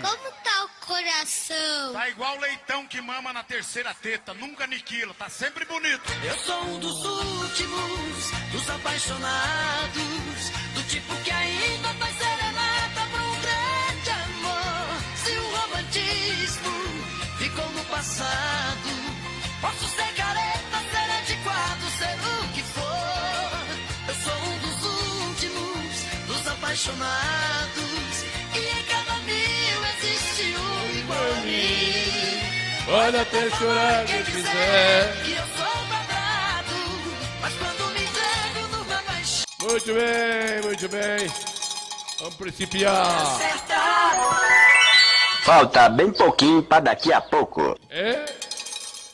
Como tá o coração? Tá igual leitão que mama na terceira teta, nunca aniquila, tá sempre bonito. Eu sou um dos últimos, dos apaixonados, do tipo que ainda faz serenata pra um grande amor. Se o romantismo ficou no passado, posso ser careta, ser antiquado, ser o que for. Eu sou um dos últimos, dos apaixonados, e em cada mil existe um igual a mim. Pode até chorar quem quiser. Que eu sou quadrado, mas quando me entrego numa paixão. Muito bem. Vamos principiar. Falta bem pouquinho pra daqui a pouco.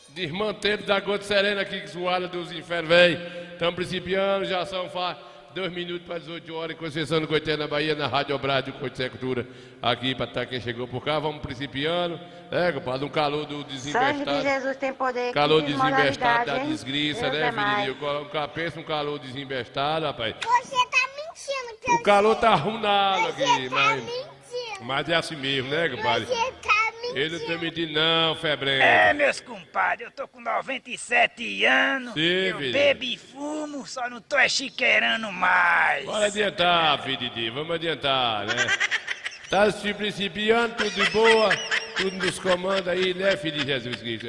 Desmanteve da gota serena aqui, que zoada dos infernos, velho. Estamos principiando, já são 2 minutos para 18 horas, em Conceição do Coité, na Bahia, na Rádio Obrado, Coité Cultura, aqui para estar quem chegou por cá. Vamos principiando, compadre, um calor do desinvestado. Sangue de Jesus tem poder. Calor desinvestado da hein? desgriça, Deus né, filho? Pensa um calor desinvestado, rapaz. Você tá mentindo, O calor tá arrunado aqui, Você tá mas... mentindo. Mas é assim mesmo, né, compadre? Você tá mentindo. Ele não tá mentindo não, febrento. Meus compadres, eu tô com 97 anos. Sim, eu filho. bebo e fumo, só não tô chiqueirando mais. Bora adiantar, filho de Deus, vamos adiantar, né? Tá se principiando, tudo de boa, tudo nos comanda aí, né, filho de Jesus Cristo?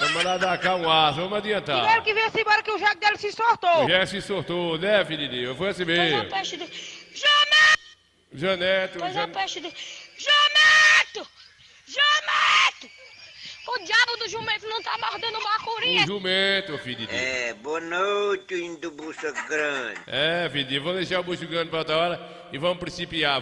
Vamos lá dar cá um aço, vamos adiantar. Primeiro que vem-se embora que o jaco dele se sortou. Já se sortou, né, filho de Deus? Foi assim mesmo. Pois a peste de... Janeto! Janeto, Pois a peste de... Janeto! O diabo do jumento não tá mordendo bacuri. O jumento, filho de Deus. Boa noite, indo bucha grande. Filho de Deus, vamos deixar o bucho grande pra outra hora e vamos principiar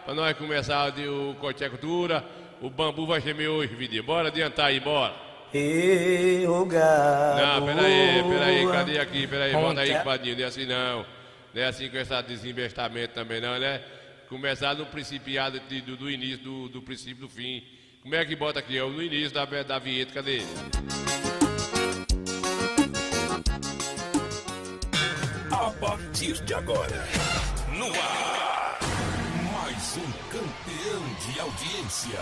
pra nós começar o Coité Cultura. O bambu vai gemer hoje, filho de Deus. Bora adiantar aí, bora. Eu gado. Não, peraí, cadê aqui? Peraí, volta aí, compadinho, não é assim não. Não é assim com esse desinvestimento também não, né? Começar no principiado do início, do princípio do fim. Como é que bota aqui? No início da vinheta, cadê? A partir de agora, no ar, mais um campeão de audiência.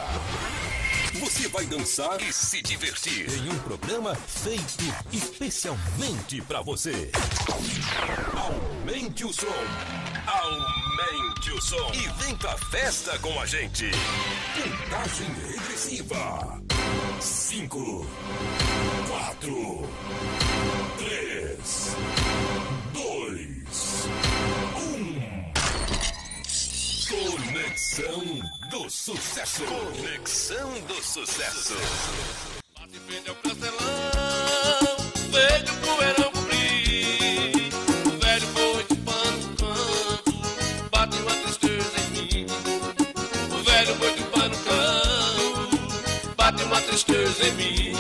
Você vai dançar e se divertir em um programa feito especialmente pra você. Aumente o som. Aumente o som. E vem pra festa com a gente. Contagem regressiva. 5, 4, 3, 2, 1. Conexão do Sucesso. Conexão do Sucesso. Bate frente ao castelão, vejo o poeirão cobrir. O velho boi de pano no canto, bate uma tristeza em mim. O velho boi de pano no canto, bate uma tristeza em mim.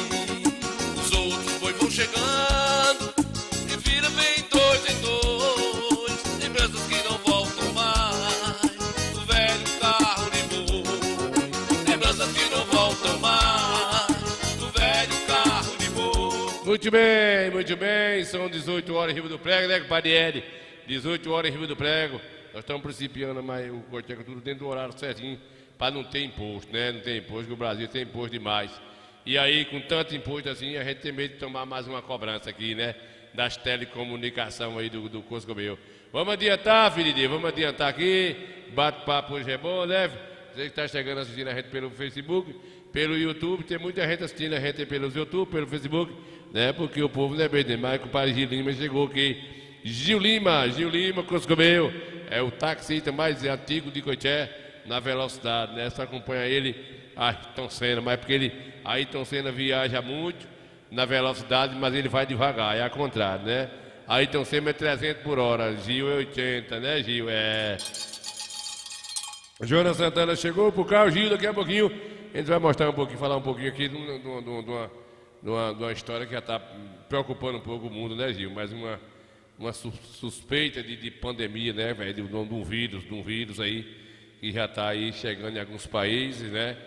Os outros bois vão chegando e vira vem dois em dois, lembranças que não voltam mais. O velho carro de boi, lembranças que não voltam mais. O velho carro de boi. Muito bem, são 18 horas em Rio do Prego, né, compadre Ed? 18 horas em Rio do Prego. Nós estamos principiando, mas o Coité tudo dentro do horário certinho, para não ter imposto, né? Não tem imposto, que o Brasil tem imposto demais. E aí, com tanto imposto assim, a gente tem medo de tomar mais uma cobrança aqui, né? Das telecomunicações aí do Coscomeu. Vamos adiantar, filho de Deus, vamos adiantar aqui. Bate-papo hoje é bom, né? Você que está chegando assistindo a gente pelo Facebook, pelo YouTube, tem muita gente assistindo a gente pelos YouTube, pelo Facebook, né? Porque o povo não é bem demais, o padre Gil Lima chegou aqui. Gil Lima, Coscomeu, é o taxista mais antigo de Coité, na velocidade, né? Só acompanha ele, Ayrton Senna, mas porque Ayrton Senna viaja muito na velocidade, mas ele vai devagar, é ao contrário, né? Ayrton Senna é 300 por hora, Gil é 80, né, Gil? Jonas Santana chegou por cá, o Gil daqui a pouquinho, a gente vai mostrar um pouquinho, falar um pouquinho aqui de uma história que já está preocupando um pouco o mundo, né, Gil? Mas uma suspeita de pandemia, né, velho, de um vírus aí, que já está aí chegando em alguns países, né?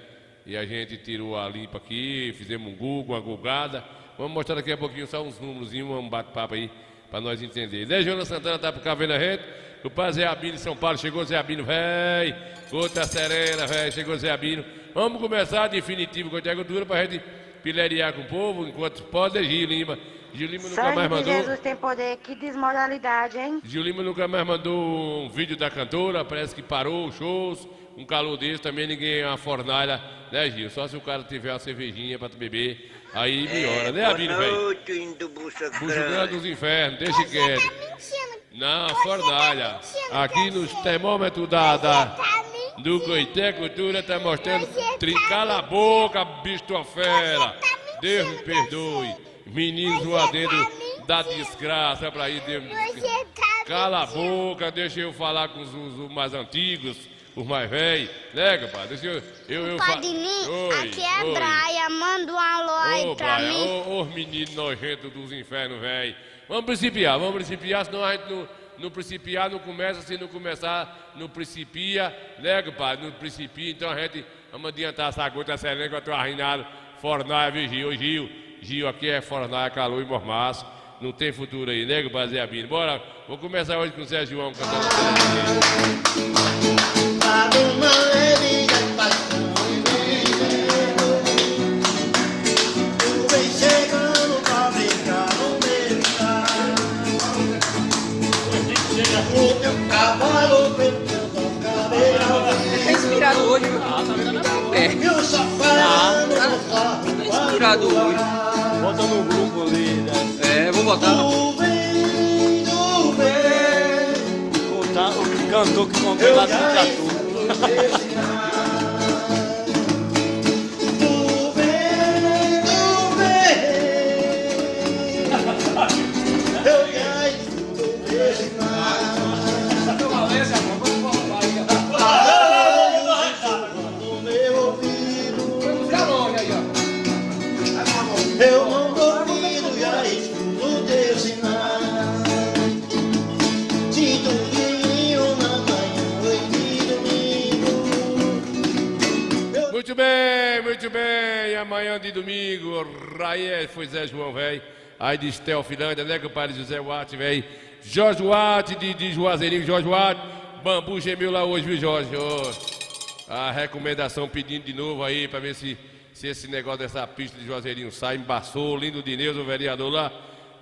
E a gente tirou a limpa aqui, fizemos um Google, uma googada. Vamos mostrar daqui a pouquinho só uns números, um bate-papo aí, para nós entender. Né, Jonas Santana tá por cá vendo a gente? O pai Zé Abino de São Paulo, chegou Zé Abino, véi. Gota serena, véi, chegou Zé Abino. Vamos começar a definitivo com a agricultura pra gente pilhariar com o povo, enquanto pode é Gil Lima. Gil Lima nunca Sangue mais de mandou. Jesus tem poder, que desmoralidade, hein? Gil Lima nunca mais mandou um vídeo da cantora, parece que parou os shows. Um calor desse também ninguém é uma fornalha, né, Gil? Só se o cara tiver uma cervejinha pra tu beber, aí melhora, né, Abino, velho? Boa noite, indo bucha Bucho Grande grande. dos Infernos, deixa Você quieto. tá mentindo. Não, Você fornalha. tá mentindo Aqui pra nos você. termômetros Você tá mentindo. do Coité Cultura tá mostrando. Você tá Cala a boca, bicho tua fera. Você tá mentindo Deus me pra perdoe. você. Menino Você zoadeiro tá mentindo. da desgraça pra ir. Deus... Você tá Cala a mentindo. boca, deixa eu falar com os mais antigos, os mais velhos. Né, compadre? Deixa eu Padrinho, Oi, aqui é a oi. Braia, manda um alô aí Ô, pra Braia, mim. ô, menino nojento dos infernos, velho. Vamos principiar, senão a gente não principiar, não começa, se não começar, não principia, né, compadre? Não principia, então a gente vamos adiantar essa gota serena que eu tô arruinado. Fornaia, viu, Gil, aqui é fornaia, calor e mormaço. Não tem futuro aí, né, compadre Zé Abino? Bora, vou começar hoje com o Zé João cantando. Tá inspirado hoje, viu? Ah, tá virando a pé. Tá inspirado hoje. Bota no grupo ali, né? É, vou botar no... O cantor que comprou lá dentro da turma. Eu não duvido, já escuto teu sinal. De domingo na manhã, noite de domingo. Muito bem, amanhã de domingo, aí foi Zé João, velho. Aí de Estel Filândia, né, compadre José Watt, velho. Jorge Watt de Juazeirinho, Jorge Watt. Bambu gemeu lá hoje, viu, Jorge? Ô, a recomendação pedindo de novo aí pra ver se esse negócio dessa pista de Juazeirinho sai, embaçou, lindo Dinês, o vereador lá,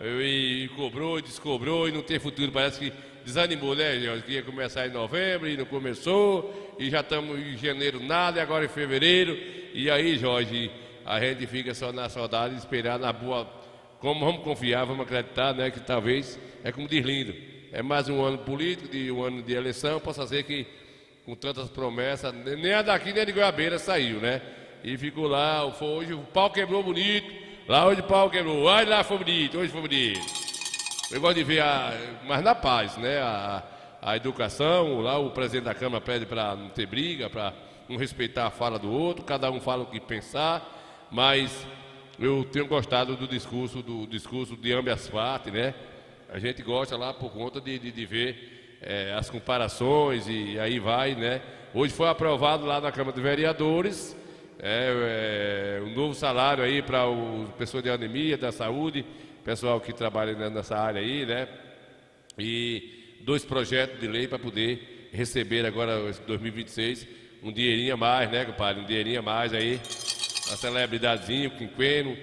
e cobrou, descobrou, e não tem futuro, parece que desanimou, né, Jorge? Que ia começar em novembro, e não começou, e já estamos em janeiro nada, e agora em fevereiro, e aí, Jorge, a gente fica só na saudade, esperar na boa, como vamos confiar, vamos acreditar, né, que talvez, é como diz Lindo, é mais um ano político, um ano de eleição, possa ser que, com tantas promessas, nem a daqui, nem a de Goiabeira saiu, né? E ficou lá, hoje o pau quebrou bonito. Lá hoje o pau quebrou. Olha lá, foi bonito, hoje foi bonito. Eu gosto de ver, mas na paz, né? A educação, lá o presidente da Câmara pede para não ter briga, para não respeitar a fala do outro, cada um fala o que pensar, mas eu tenho gostado do discurso de ambas partes, né? A gente gosta lá por conta de ver as comparações e aí vai, né? Hoje foi aprovado lá na Câmara de Vereadores um novo salário aí para o pessoal de anemia, da saúde, pessoal que trabalha nessa área aí, né? E 2 projetos de lei para poder receber agora, 2026, um dinheirinho a mais, né, compadre? Um dinheirinho a mais aí, a celebridadezinha, o quinquino,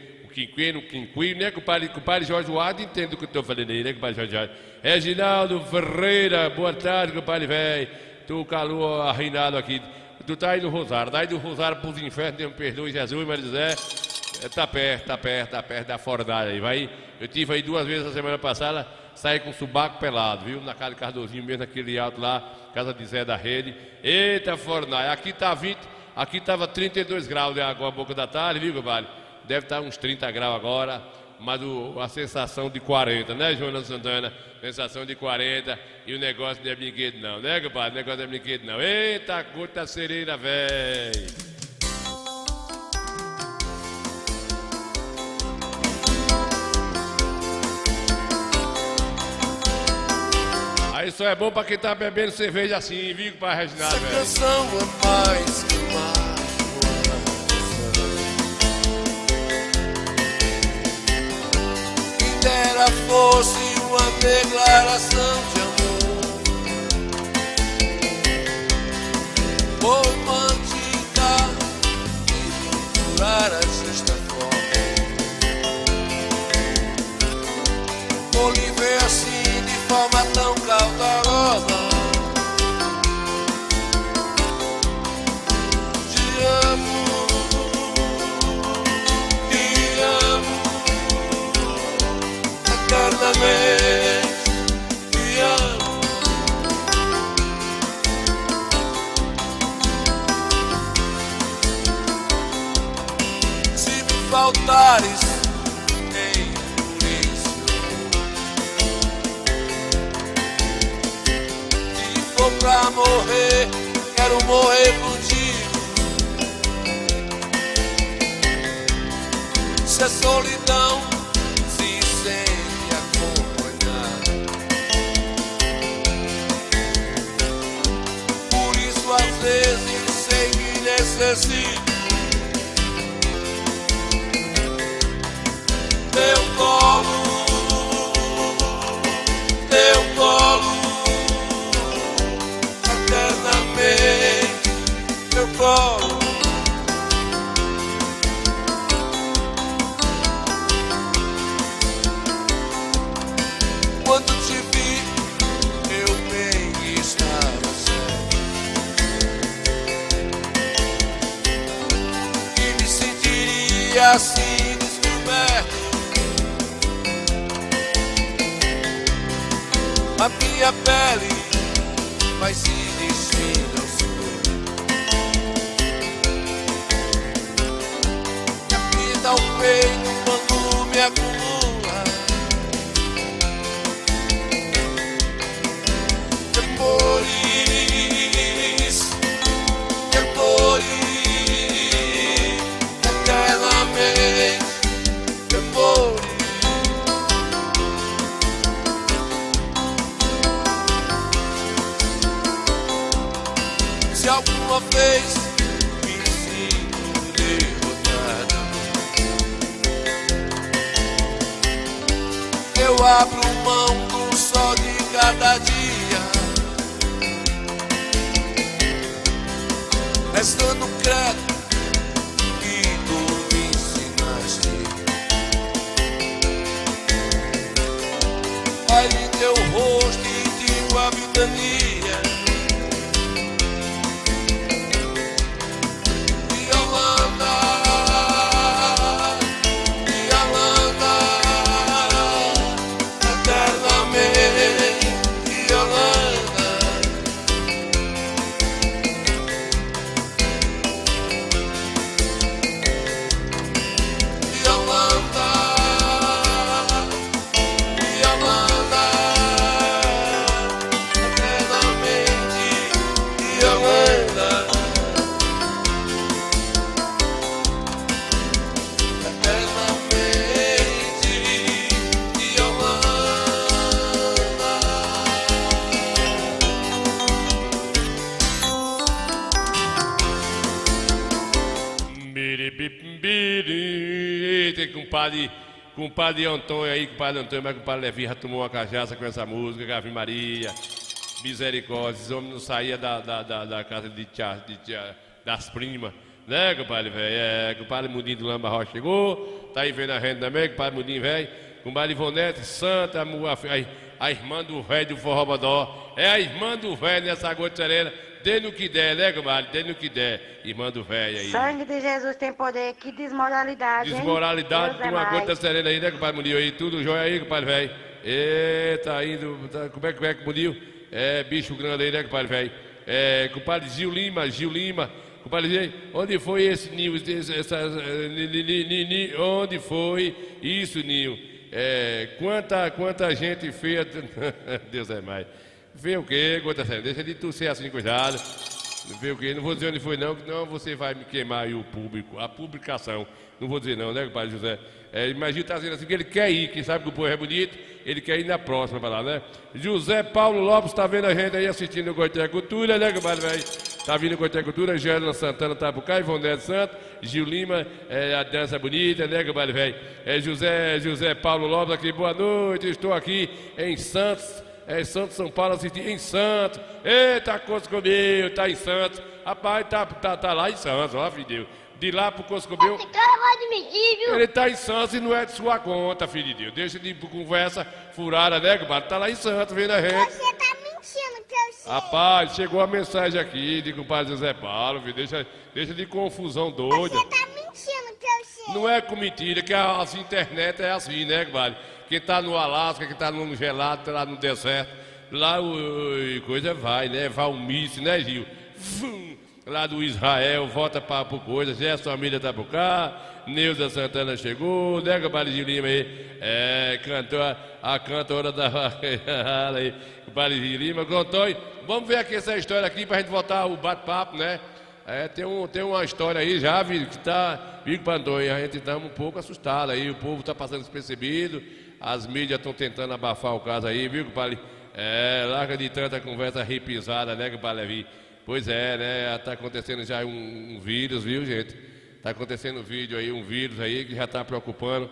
né, compadre Jorge Ward, entende o que eu estou falando aí, né, compadre Jorge? Reginaldo Ferreira, boa tarde, compadre velho. Tu calou arruinado aqui. Tu tá aí no Rosário, daí do Rosário pros infernos, Deus me perdoe, Jesus, mas José, tá perto da fornalha aí, vai. Eu tive aí 2 vezes a semana passada, saí com o subaco pelado, viu? Na casa de Cardozinho mesmo, naquele alto lá, casa de Zé da Rede. Eita fornalha, aqui tá 20, aqui tava 32 graus de água a boca da tarde, viu, compadre? Deve estar uns 30 graus agora, mas a sensação de 40, né, Jonas Santana? Sensação de 40 e o negócio não é brinquedo não, né, compadre? O negócio não é brinquedo não. Eita, gota serena, véi. Aí só é bom pra quem tá bebendo cerveja assim, viu, compadre Reginaldo, velho? Essa canção é mais que uma fosse uma declaração de amor. altares em Maurício. Se for pra morrer, quero morrer contigo. Se é solidão, se sente acompanhado. Por isso às vezes sei que necessito teu colo, eternamente, teu colo. Quando te vi, eu bem estava certo e me sentiria assim descoberto. A minha pele vai se despindo ao sol. Me apita o peito quando me acumula temores, eternamente temores. Se alguma vez me sinto derrotado, eu abro mão do sol de cada dia, restando credo que tu me ensinaste. Olhe em teu rosto e digo a vidania. Tem compadre Antônio aí, compadre Antônio, mas compadre Levi já tomou uma cachaça com essa música, Ave Maria, misericórdia, esse homem não saía da casa das primas, né, compadre velho? Compadre Mudinho do Lamba Rocha chegou, tá aí vendo a gente também, compadre Mudinho velho, compadre Ivonete, Santa, a irmã do velho do Forró Bodó, é a irmã do velho nessa gota serena. Dê no que der, né, compadre? Dê no que der. Irmã do velho aí. Sangue de Jesus tem poder. Que desmoralidade, hein? Desmoralidade, Deus é uma mais. gota serena aí, né, compadre Munil? Aí, tudo jóia aí, compadre velho. Tá indo. Como é que Munil? É, bicho grande aí, né, compadre velho? Compadre Gil Lima. Compadre Gil, onde foi esse ninho? Onde foi isso, ninho? Quanta gente feia. Deus é mais. Vê o quê, gota séria? Deixa de tu ser assim, cuidado. Vê o quê? Não vou dizer onde foi, não, senão você vai me queimar aí o público, a publicação. Não vou dizer não, né, compadre José? Imagina tá dizendo assim que ele quer ir, quem sabe que o povo é bonito, ele quer ir na próxima pra lá, né? José Paulo Lopes tá vendo a gente aí assistindo o Goiás Cultura, né, compadre, velho? Tá vindo o Goiás Cultura, Gélina Santana tá por cá, Ivonete Santos, Gil Lima, a dança bonita, né, compadre, velho? José Paulo Lopes aqui, boa noite, estou aqui em Santos. Santos, São Paulo, assisti em Santos. Eita, Coscobeu, tá em Santos. Rapaz, tá lá em Santos, ó, filho de Deus. De lá pro Coscobeu. Esse cara vai admitir, viu? Ele tá em Santos e não é de sua conta, filho de Deus. Deixa de conversa furada, né, compadre? Tá lá em Santos, vendo a gente. Você tá mentindo, que eu sei. Rapaz, chegou a mensagem aqui de compadre José Paulo, filho. Deixa de confusão doida. Você tá mentindo, que eu sei. Não é com mentira, que as internet é assim, né, compadre? Quem tá no Alasca, quem tá no gelado, tá lá no deserto, lá coisa vai, né? Vai um míssil, né, Gil? lá do Israel, volta para coisa, Gerson Família tá por cá, Neuza Santana chegou, Nega Bale de Lima aí, cantou a cantora da aí, Bale de Lima, contou. Vamos ver aqui essa história aqui pra gente voltar o bate-papo, né? Tem uma história aí já, viu, que tá, viu, Pandoi, a gente tá um pouco assustado aí, o povo tá passando despercebido, as mídias estão tentando abafar o caso aí, viu, Bale? Larga de tanta conversa repisada, né, Bale? Pois é, né? Tá acontecendo já um vírus, viu, gente? Tá acontecendo um vírus aí que já tá preocupando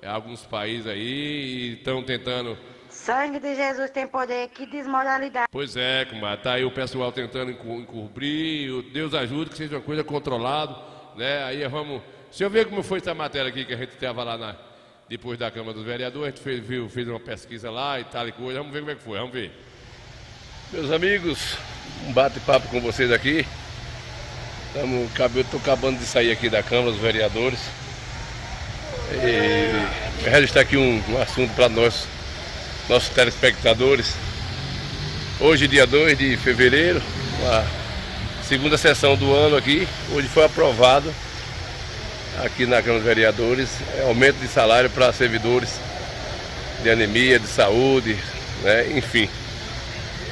alguns países aí e estão tentando. Sangue de Jesus tem poder, que desmoralidade. Pois é, comadre, tá aí o pessoal tentando encobrir, Deus ajude que seja uma coisa controlada, né? Aí vamos. Deixa eu ver como foi essa matéria aqui que a gente estava lá depois da Câmara dos Vereadores, a gente fez uma pesquisa lá e tal e coisa, vamos ver como é que foi, vamos ver. Meus amigos, um bate-papo com vocês aqui. Eu estou acabando de sair aqui da Câmara dos Vereadores e registrar aqui um assunto para nossos telespectadores. Hoje, dia 2 de fevereiro, a segunda sessão do ano aqui, hoje foi aprovado aqui na Câmara dos Vereadores aumento de salário para servidores de anemia, de saúde, né? Enfim.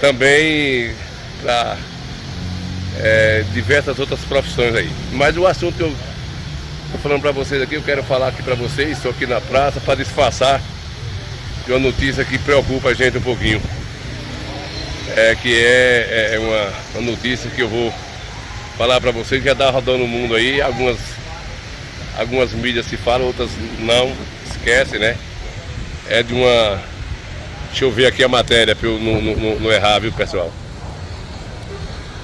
Também para diversas outras profissões aí. Mas o assunto que eu estou falando para vocês aqui, eu quero falar aqui para vocês, estou aqui na praça para disfarçar de uma notícia que preocupa a gente um pouquinho. Que é uma notícia que eu vou falar para vocês, que já está rodando o mundo aí, algumas mídias se falam, outras não, esquecem, né? É de uma... Deixa eu ver aqui a matéria para eu não errar, viu, pessoal?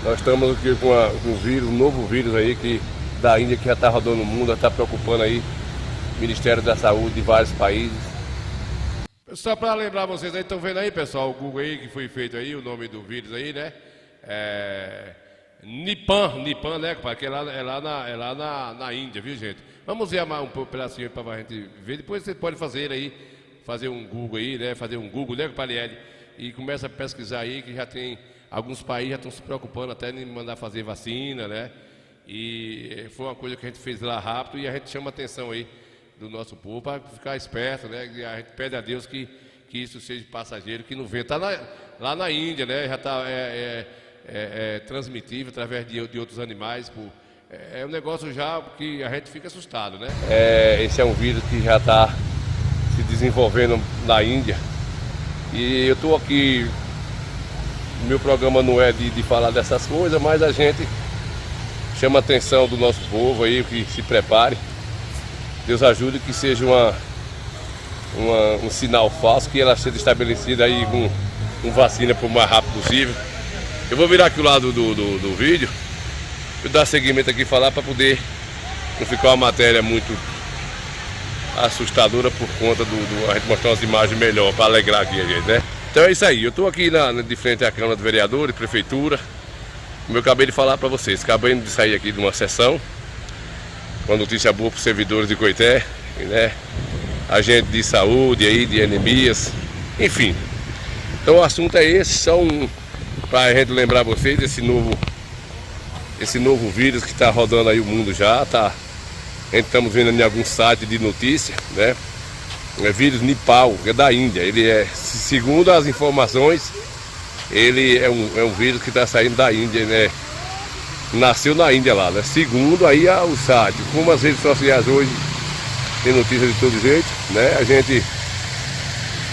Nós estamos aqui com um novo vírus aí da Índia que já está rodando o mundo, já está preocupando aí o Ministério da Saúde de vários países. Só para lembrar vocês aí, estão vendo aí, pessoal, o Google aí que foi feito aí, o nome do vírus aí, né? Nipan, né, porque é lá na Índia, viu, gente? Vamos ver um pedacinho para a gente ver, depois você pode fazer aí. Fazer um Google aí, né? Fazer um Google, né, Palieri? E começa a pesquisar aí que já tem. Alguns países já estão se preocupando até em mandar fazer vacina, né? E foi uma coisa que a gente fez lá rápido e a gente chama a atenção aí do nosso povo para ficar esperto, né? E a gente pede a Deus que isso seja passageiro, que não venha. Está lá na Índia, né? Já está transmitível através de outros animais. É um negócio já que a gente fica assustado, né? Esse é um vírus que já está se desenvolvendo na Índia e eu estou aqui, meu programa não é de falar dessas coisas, mas a gente chama a atenção do nosso povo aí, que se prepare, Deus ajude que seja um sinal falso, que ela seja estabelecida aí com vacina por mais rápido possível. Eu vou virar aqui o lado do vídeo e dar seguimento aqui e falar para poder não ficar uma matéria muito assustadora por conta a gente mostrar umas imagens melhor para alegrar aqui a gente, né? Então é isso aí, eu estou aqui de frente à Câmara dos Vereadores, Prefeitura, como eu acabei de falar para vocês, acabei de sair aqui de uma sessão, uma notícia boa para os servidores de Coité, né? Agente de saúde aí, de anemias, enfim. Então o assunto é esse, para a gente lembrar vocês desse novo vírus que está rodando aí o mundo já, tá? Estamos vendo em algum site de notícia, né? É vírus Nipah, que é da Índia. Ele segundo as informações, ele é um vírus que está saindo da Índia, né? Nasceu na Índia lá, né? Segundo aí o site. Como as redes sociais hoje tem notícias de todo jeito, né? A gente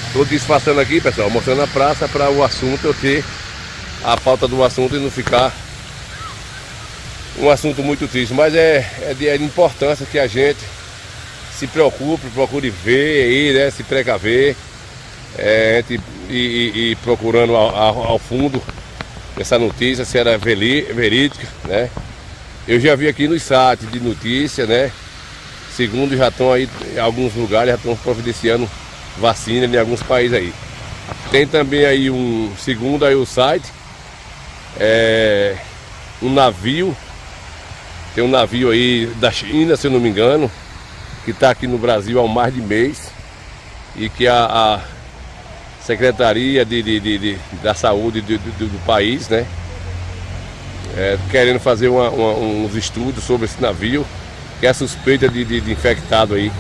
estou disfarçando aqui, pessoal, mostrando a praça para o assunto eu ter a pauta do assunto e não ficar um assunto muito triste, mas é de importância que a gente se preocupe, procure ver aí, né, se precaver, e procurando ao fundo essa notícia, se era verídica, né? Eu já vi aqui nos sites de notícia, né? Segundo, já estão aí, em alguns lugares, já estão providenciando vacina em alguns países aí. Tem também aí segundo aí o site, um navio. Tem um navio aí da China, se eu não me engano, que está aqui no Brasil há mais de mês e que a Secretaria da Saúde do país, né, querendo fazer uns estudos sobre esse navio, que é suspeita de infectado aí.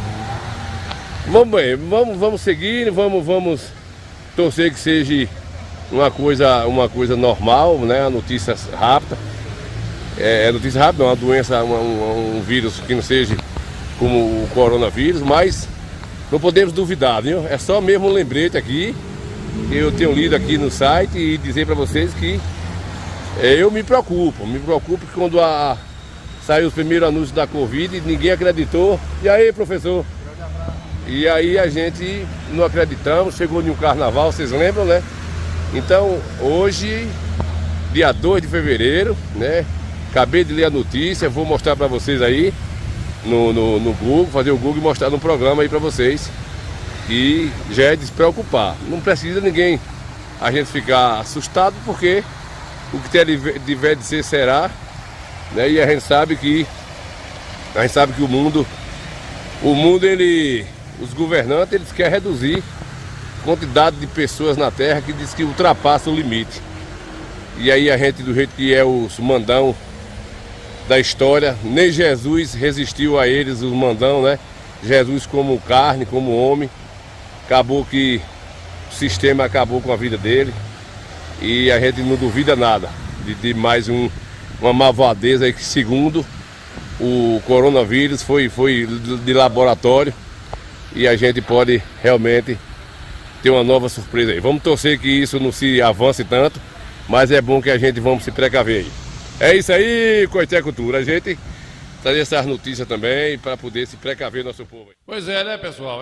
Vamos seguir, vamos torcer que seja uma coisa normal, né? Uma notícia rápida. Notícia rápida, uma doença, um vírus que não seja como o coronavírus, mas não podemos duvidar, viu? É só mesmo um lembrete aqui, que eu tenho lido aqui no site e dizer para vocês que eu me preocupo que quando saiu os primeiros anúncios da Covid, ninguém acreditou. E aí, professor? E aí a gente não acreditamos, chegou em um carnaval, vocês lembram, né? Então, hoje, dia 2 de fevereiro, né? Acabei de ler a notícia, vou mostrar para vocês aí no Google, fazer o Google e mostrar no programa aí para vocês. E já é de se preocupar. Não precisa ninguém a gente ficar assustado, porque o que tiver de ser será, né? E a gente sabe que o mundo os governantes, eles querem reduzir a quantidade de pessoas na Terra, que diz que ultrapassa o limite. E aí a gente, do jeito que é os mandão da história, nem Jesus resistiu a eles, os mandão, né? Jesus como carne, como homem, acabou que o sistema acabou com a vida dele. E a gente não duvida nada de mais uma malvadeza aí, que segundo o coronavírus foi de laboratório, e a gente pode realmente ter uma nova surpresa aí. Vamos torcer que isso não se avance tanto, mas é bom que a gente vamos se precaver aí. É isso aí, Coité Cultura. A gente trazer essas notícias também para poder se precaver nosso povo. Pois é, né, pessoal?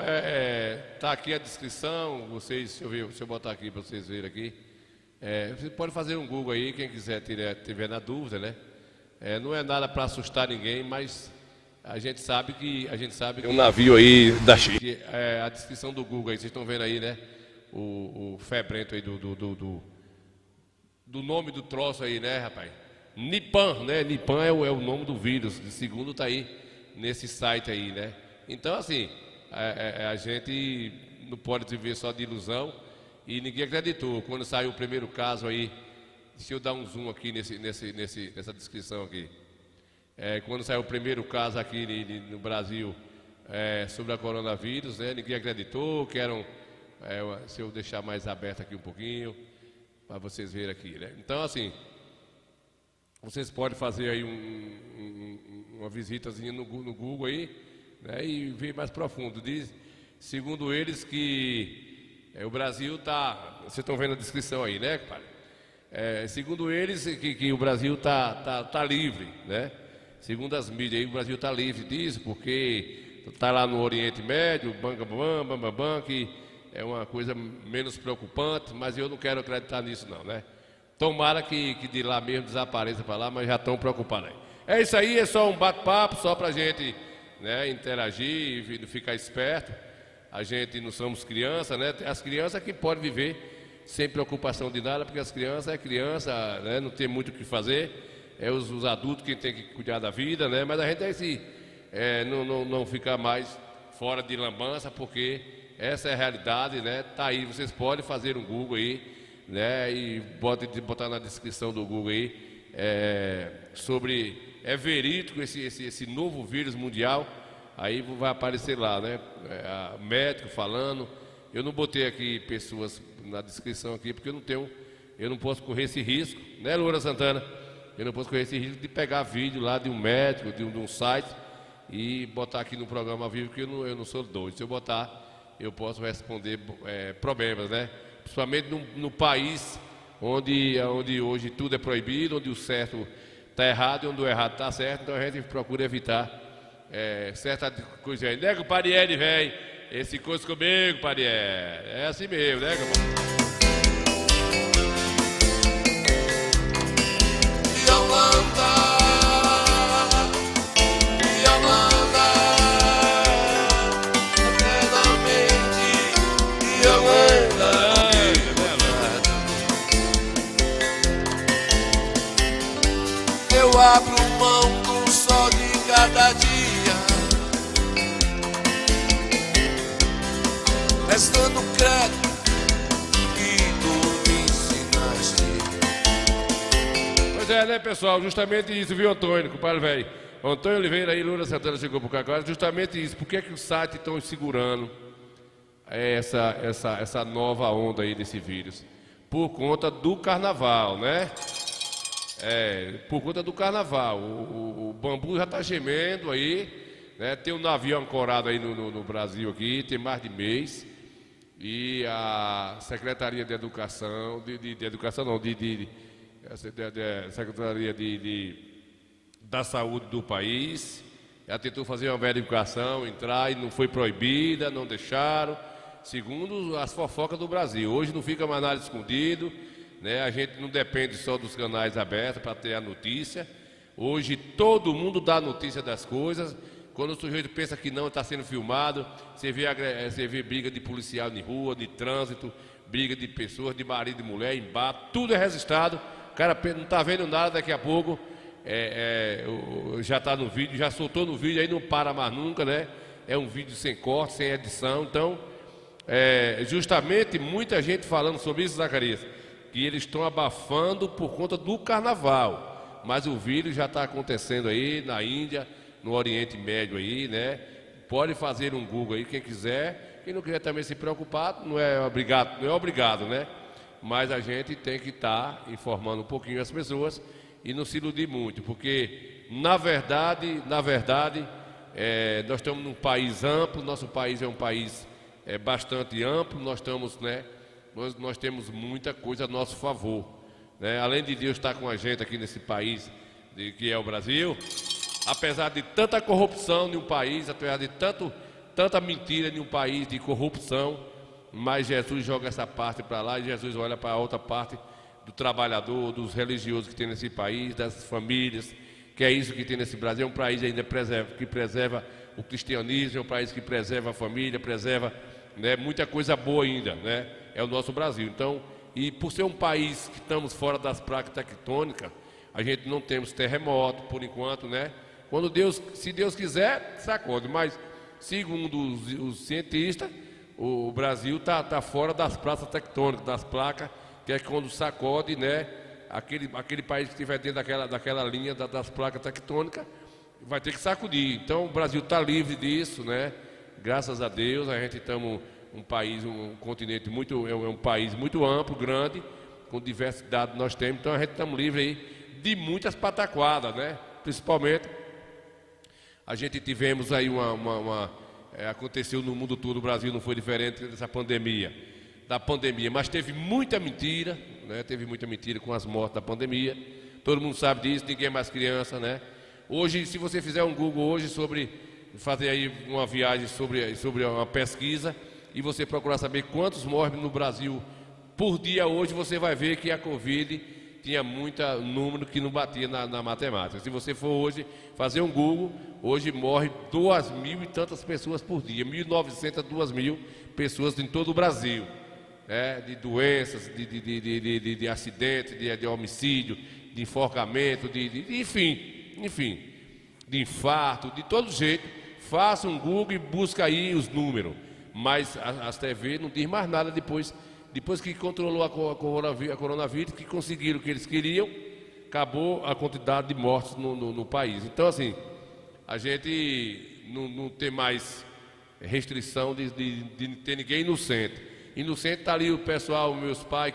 Tá aqui a descrição. Vocês, deixa eu botar aqui para vocês verem aqui. Você pode fazer um Google aí, quem quiser tiver na dúvida, né? Não é nada para assustar ninguém, mas a gente sabe que um navio aí da China. A descrição do Google aí, vocês estão vendo aí, né? O febrento aí do nome do troço aí, né, rapaz? Nipan, né? Nipan é o nome do vírus. De segundo tá aí nesse site aí, né? Então, assim, a gente não pode viver só de ilusão, e ninguém acreditou. Quando saiu o primeiro caso aí, deixa eu dar um zoom aqui nessa descrição aqui. Quando saiu o primeiro caso aqui no Brasil sobre a coronavírus, né? Ninguém acreditou, que eram... se eu deixar mais aberto aqui um pouquinho, para vocês verem aqui, né? Então, assim, vocês podem fazer aí uma visitazinha no Google aí, né? E ver mais profundo. Segundo eles, que o Brasil tá... Vocês estão vendo a descrição aí, né, compadre? Segundo eles, que o Brasil tá livre, né? Segundo as mídias aí, o Brasil tá livre disso, porque tá lá no Oriente Médio, que é uma coisa menos preocupante, mas eu não quero acreditar nisso não, né? Tomara que de lá mesmo desapareça para lá, mas já estão preocupados aí. É isso aí, é só um bate-papo, só pra gente, né, interagir e ficar esperto. A gente não somos crianças, né? As crianças que podem viver sem preocupação de nada, porque as crianças né? Não tem muito o que fazer. Os adultos que tem que cuidar da vida, né? Mas a gente não ficar mais fora de lambança, porque essa é a realidade, né? Tá aí, vocês podem fazer um Google aí, né? E botar na descrição do Google aí sobre verídico esse novo vírus mundial. Aí vai aparecer lá, né? Médico falando. Eu não botei aqui pessoas na descrição aqui, porque eu não posso correr esse risco, né, Loura Santana? Eu não posso correr esse risco de pegar vídeo lá de um médico, de um site, e botar aqui no programa ao vivo, porque eu não sou doido. Se eu botar, eu posso responder problemas, né? Principalmente no país onde hoje tudo é proibido, onde o certo está errado e onde o errado está certo. Então a gente procura evitar certa coisa aí. Né, Parieri, velho? Esse coisa comigo, Parieri. É assim mesmo, né, compadre? Eu abro mão do sol de cada dia, restando crédito que tu me ensinaste. Pois é, né, pessoal? Justamente isso, viu, Antônio, compadre velho? Antônio Oliveira aí, Lula Santana chegou por cá agora. Justamente isso. Por que que os sites estão segurando essa nova onda aí desse vírus? Por conta do carnaval, né? Por conta do carnaval. O bambu já está gemendo aí, né? Tem um navio ancorado aí no Brasil aqui, tem mais de mês. E a Secretaria de Educação, Secretaria da Saúde do país, já tentou fazer uma verificação, entrar e não foi proibida, não deixaram, segundo as fofocas do Brasil. Hoje não fica mais nada escondido, né? A gente não depende só dos canais abertos para ter a notícia. Hoje todo mundo dá notícia das coisas. Quando o sujeito pensa que não está sendo filmado, você vê briga de policial de rua, de trânsito, briga de pessoas, de marido e mulher, embate, tudo é registrado. O cara não está vendo nada, daqui a pouco já está no vídeo, já soltou no vídeo, aí não para mais nunca, né? É um vídeo sem corte, sem edição. Então, justamente muita gente falando sobre isso, Zacarias, que eles estão abafando por conta do carnaval. Mas o vírus já está acontecendo aí na Índia, no Oriente Médio aí, né? Pode fazer um Google aí, quem quiser. Quem não quiser também se preocupar, não é obrigado, né? Mas a gente tem que estar informando um pouquinho as pessoas e não se iludir muito, porque na verdade, nós estamos num país amplo, nosso país é um país bastante amplo, nós temos muita coisa a nosso favor, né? Além de Deus estar com a gente aqui nesse país que é o Brasil, apesar de tanta corrupção em um país, apesar de tanta mentira em um país de corrupção, mas Jesus joga essa parte para lá e Jesus olha para a outra parte do trabalhador, dos religiosos que tem nesse país, das famílias, que é isso que tem nesse Brasil. É um país ainda que preserva o cristianismo, é um país que preserva a família, preserva, né, muita coisa boa ainda, né? É o nosso Brasil. Então, e por ser um país que estamos fora das placas tectônicas, a gente não temos terremoto por enquanto, né? Se Deus quiser, sacode. Mas, segundo os cientistas, o Brasil está fora das placas tectônicas, das placas, que é quando sacode, né? Aquele país que estiver dentro daquela linha das placas tectônicas, vai ter que sacudir. Então, o Brasil está livre disso, né? Graças a Deus, a gente estamos um continente um país muito amplo, grande, com diversidade nós temos. Então, a gente estamos livres aí de muitas pataquadas, né? Principalmente, a gente tivemos aí aconteceu no mundo todo, o Brasil não foi diferente da pandemia, mas teve muita mentira, né? Teve muita mentira com as mortes da pandemia, todo mundo sabe disso, ninguém é mais criança, né? Hoje, se você fizer um Google hoje fazer aí uma viagem sobre uma pesquisa, e você procurar saber quantos morrem no Brasil por dia hoje, você vai ver que a Covid tinha muito número que não batia na matemática. Se você for hoje fazer um Google, hoje morre 2.000 e tantas pessoas por dia, 1.900 a 2.000 pessoas em todo o Brasil, né? De doenças, de acidentes, de homicídio, de enforcamento, enfim, de infarto, de todo jeito. Faça um Google e busca aí os números. Mas as TV não diz mais nada depois que controlou a coronavírus, que conseguiram o que eles queriam, acabou a quantidade de mortes no país. Então, assim, a gente não tem mais restrição de ter ninguém inocente. Inocente está ali o pessoal, meus pais,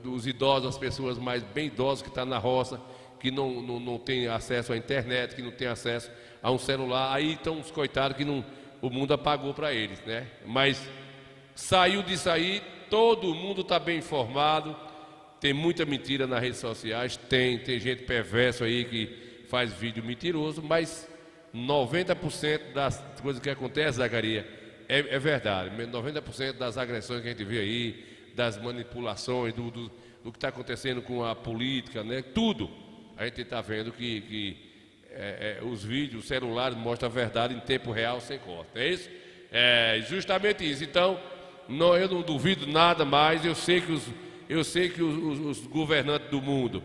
os idosos, as pessoas mais bem idosas que estão na roça, que não tem acesso à internet, que não tem acesso a um celular. Aí estão os coitados que o mundo apagou para eles, né? Mas saiu disso aí, todo mundo está bem informado. Tem muita mentira nas redes sociais, tem gente perversa aí que faz vídeo mentiroso, mas 90% das coisas que acontecem, Zacarias, é verdade. 90% das agressões que a gente vê aí, das manipulações, do que está acontecendo com a política, né? Tudo. A gente está vendo que os vídeos, os celulares mostram a verdade em tempo real, sem corte. É isso? É justamente isso. Então, eu não duvido nada mais. Eu sei que os governantes do mundo,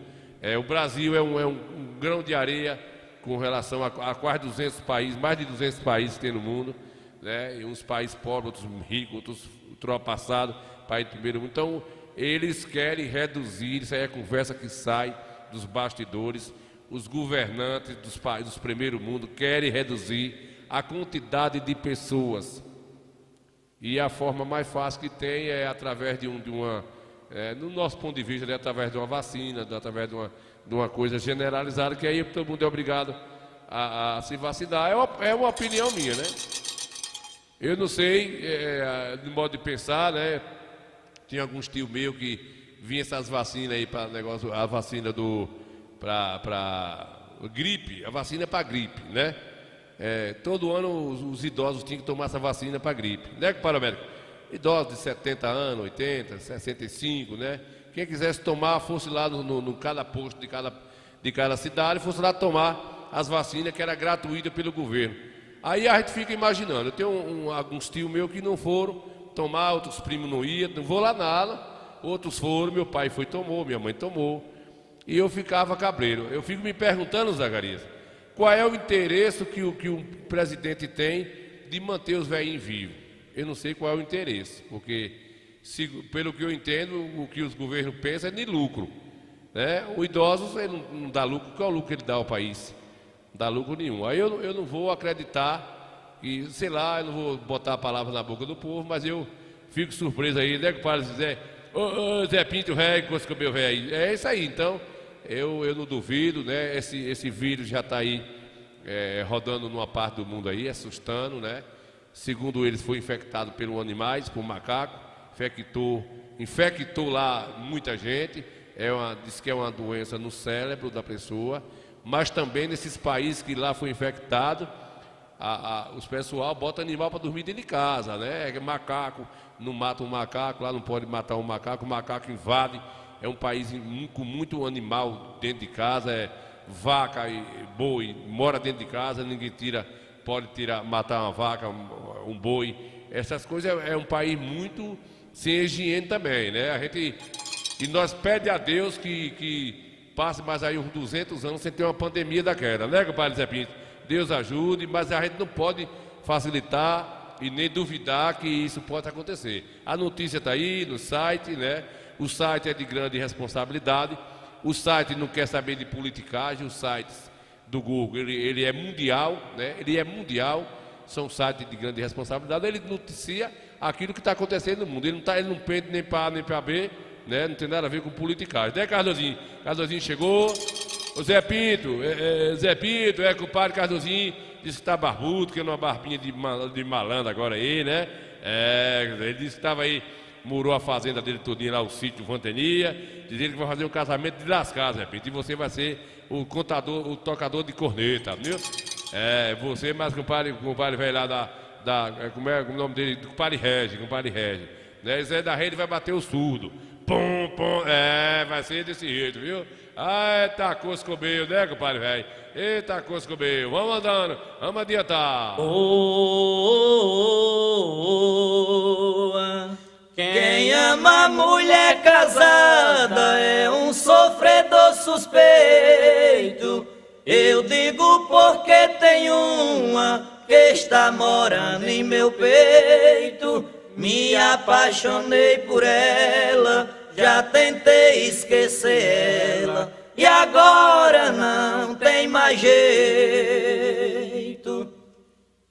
o Brasil é um grão de areia com relação a quase 200 países, mais de 200 países que tem no mundo, né? E uns países pobres, outros ricos, outros ultrapassados, país do primeiro mundo. Então, eles querem reduzir, isso aí é conversa que sai dos bastidores, os governantes dos primeiro mundo querem reduzir a quantidade de pessoas. E a forma mais fácil que tem é através de uma... no nosso ponto de vista, é através de uma vacina, através de uma coisa generalizada, que aí todo mundo é obrigado a se vacinar. É uma opinião minha, né? Eu não sei, de modo de pensar, né? Tinha alguns tios meus que vinham essas vacinas aí para negócio, a vacina para gripe, a vacina para gripe, né? Todo ano os idosos tinham que tomar essa vacina para gripe, né, compadre Américo? Idosos de 70 anos, 80, 65, né? Quem quisesse tomar, fosse lá no cada posto de cada cidade, fosse lá tomar as vacinas que era gratuita pelo governo. Aí a gente fica imaginando, eu tenho alguns tios meus que não foram tomar, outros primos não iam, não vou lá nada, outros foram, meu pai foi tomou, minha mãe tomou, e eu ficava cabreiro. Eu fico me perguntando, Zacarias, qual é o interesse que o presidente tem de manter os velhinhos vivos? Eu não sei qual é o interesse, porque, pelo que eu entendo, o que os governos pensam é de lucro, né? O idoso ele não dá lucro, qual é o lucro que ele dá ao país? Não dá lucro nenhum. Aí eu não vou acreditar, e sei lá, eu não vou botar a palavra na boca do povo, mas eu fico surpreso aí, né, que o padre Zé, Zé Pinto, velho, coisa que o meu velho. É isso aí, então, eu não duvido, né? Esse vírus já está aí rodando numa parte do mundo aí, assustando, né? Segundo eles, foi infectado pelos animais, por macaco, infectou lá muita gente, diz que é uma doença no cérebro da pessoa, mas também nesses países que lá foi infectado, os pessoal bota animal para dormir dentro de casa, né? Macaco, não mata um macaco, lá não pode matar um macaco, o macaco invade, é um país com muito animal dentro de casa, vaca e boi, mora dentro de casa, ninguém pode matar uma vaca, um boi, essas coisas. É um país muito sem higiene também, né? E nós pedimos a Deus que passe mais aí uns 200 anos sem ter uma pandemia daquela, né, compadre Zé Pinto? Deus ajude, mas a gente não pode facilitar e nem duvidar que isso pode acontecer. A notícia está aí no site, né? O site é de grande responsabilidade, o site não quer saber de politicagem, os sites do Google, ele é mundial, né? Ele é mundial, são sites de grande responsabilidade, ele noticia aquilo que está acontecendo no mundo, ele não pende nem para A nem para B, né? Não tem nada a ver com politicagem, né, Cardozinho? Cardozinho chegou, o Zé Pinto, compadre Cardozinho, disse que está barbudo, que é uma barbinha de malandro agora aí, né? Ele disse que estava aí, murou a fazenda dele todinha lá, o sítio Vantania, dizendo que vai fazer um casamento de lascar, Zé Pinto, e você vai ser o tocador de corneta, viu? Você, mas compadre velho lá como é o nome dele? Compadre Regi, né? Zé da Rede vai bater o surdo, pum, vai ser desse jeito, viu? Eita, coscobeio, né, compadre velho? Eita, coscobeio, vamos andando, vamos adiantar. Quem ama mulher casada é um sofredor suspeito. Eu digo porque tem uma que está morando em meu peito. Me apaixonei por ela, já tentei esquecer ela, e agora não tem mais jeito.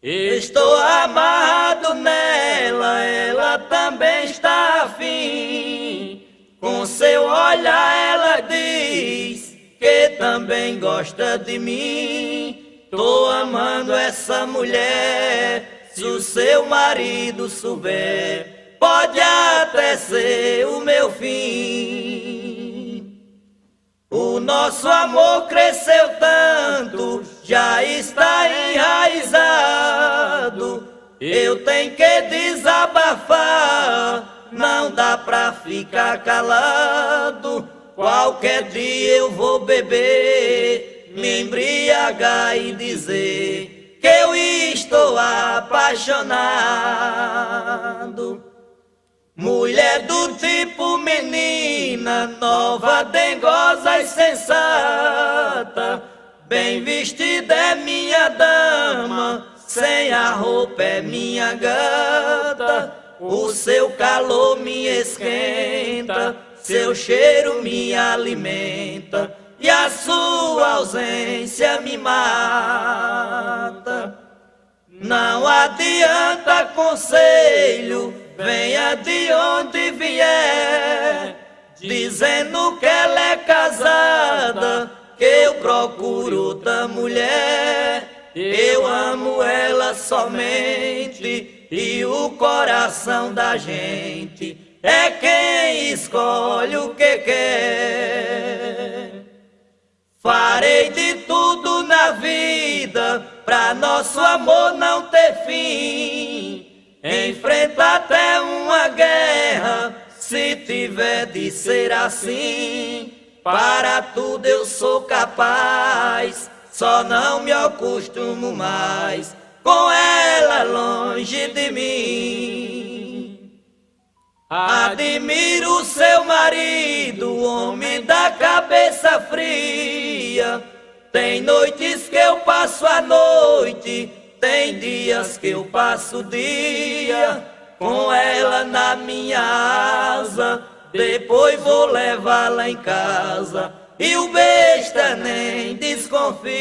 Estou amarrado nela, ela também está afim. Com seu olhar ela diz que também gosta de mim. Tô amando essa mulher, se o seu marido souber, pode até ser o meu fim. O nosso amor cresceu tanto, já está enraizado. Eu tenho que desabafar, não dá pra ficar calado. Qualquer dia eu vou beber, me embriagar e dizer que eu estou apaixonado. Mulher do tipo menina, nova, dengosa e sensata, bem vestida é minha dama, sem a roupa é minha gata. O seu calor me esquenta, seu cheiro me alimenta, e a sua ausência me mata. Não adianta conselho, venha de onde vier, dizendo que ela é casada, que eu procuro outra mulher. Eu amo ela somente, e o coração da gente é quem escolhe o que quer. Farei de tudo na vida pra nosso amor não ter fim. Enfrenta até uma guerra, se tiver de ser assim. Para tudo eu sou capaz, só não me acostumo mais com ela longe de mim. Admiro seu marido, homem da cabeça fria. Tem noites que eu passo a noite, tem dias que eu passo o dia com ela na minha asa. Depois vou levá-la em casa e o besta nem desconfia.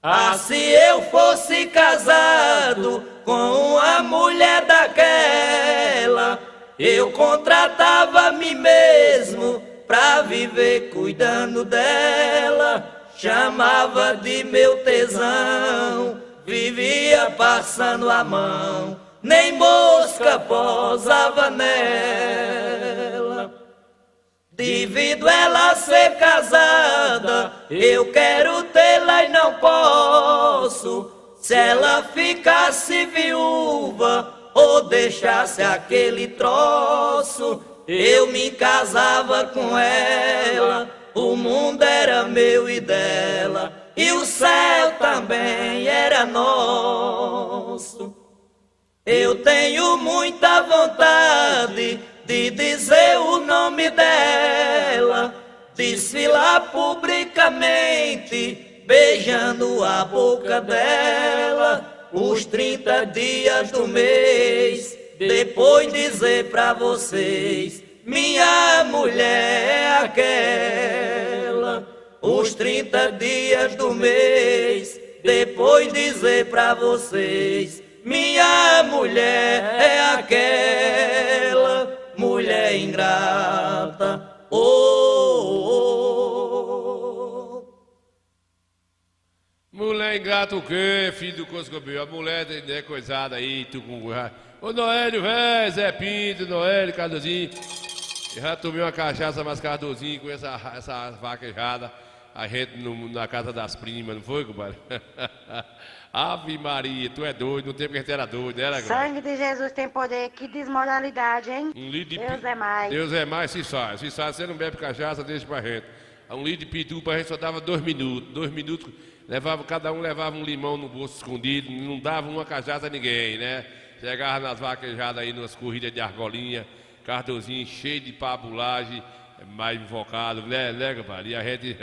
Ah, se eu fosse casado com uma mulher daquela, eu contratava a mim mesmo pra viver cuidando dela. Chamava de meu tesão, vivia passando a mão, nem mosca posava nela. Devido ela ser casada, eu quero tê-la e não posso. Se ela ficasse viúva ou deixasse aquele troço, eu me casava com ela. O mundo era meu e dela, e o céu também era nosso. Eu tenho muita vontade de dizer o nome dela, desfilar publicamente, beijando a boca dela, os 30 dias do mês, depois dizer pra vocês: minha mulher é aquela. Os 30 dias do mês, depois dizer pra vocês: minha mulher é aquela. Mulher ingrata, oh, oh, oh. Mulher ingrata o quê, filho do Coscobel? A mulher é coisada aí, tu com... Ô Noélio, velho, Zé Pinto, Noélio, Cardozinho. Eu já tomei uma cachaça mais Cardozinho com essa vaquejada. A gente na casa das primas, não foi, compadre? Ave Maria, tu é doido, no tempo que a gente era doido, né? Era Sangue de Jesus tem poder, que desmoralidade, hein? Deus é mais. Deus é mais, se faz. Se faz, você não bebe cachaça, deixa pra gente. Um litro de pitu pra gente só dava 2 minutos. 2 minutos, cada um levava um limão no bolso escondido, não dava uma cachaça a ninguém, né? Chegava nas vaquejadas aí, nas corridas de argolinha, Cardozinho cheio de pabulagem, mais invocado, né, compadre? E a gente...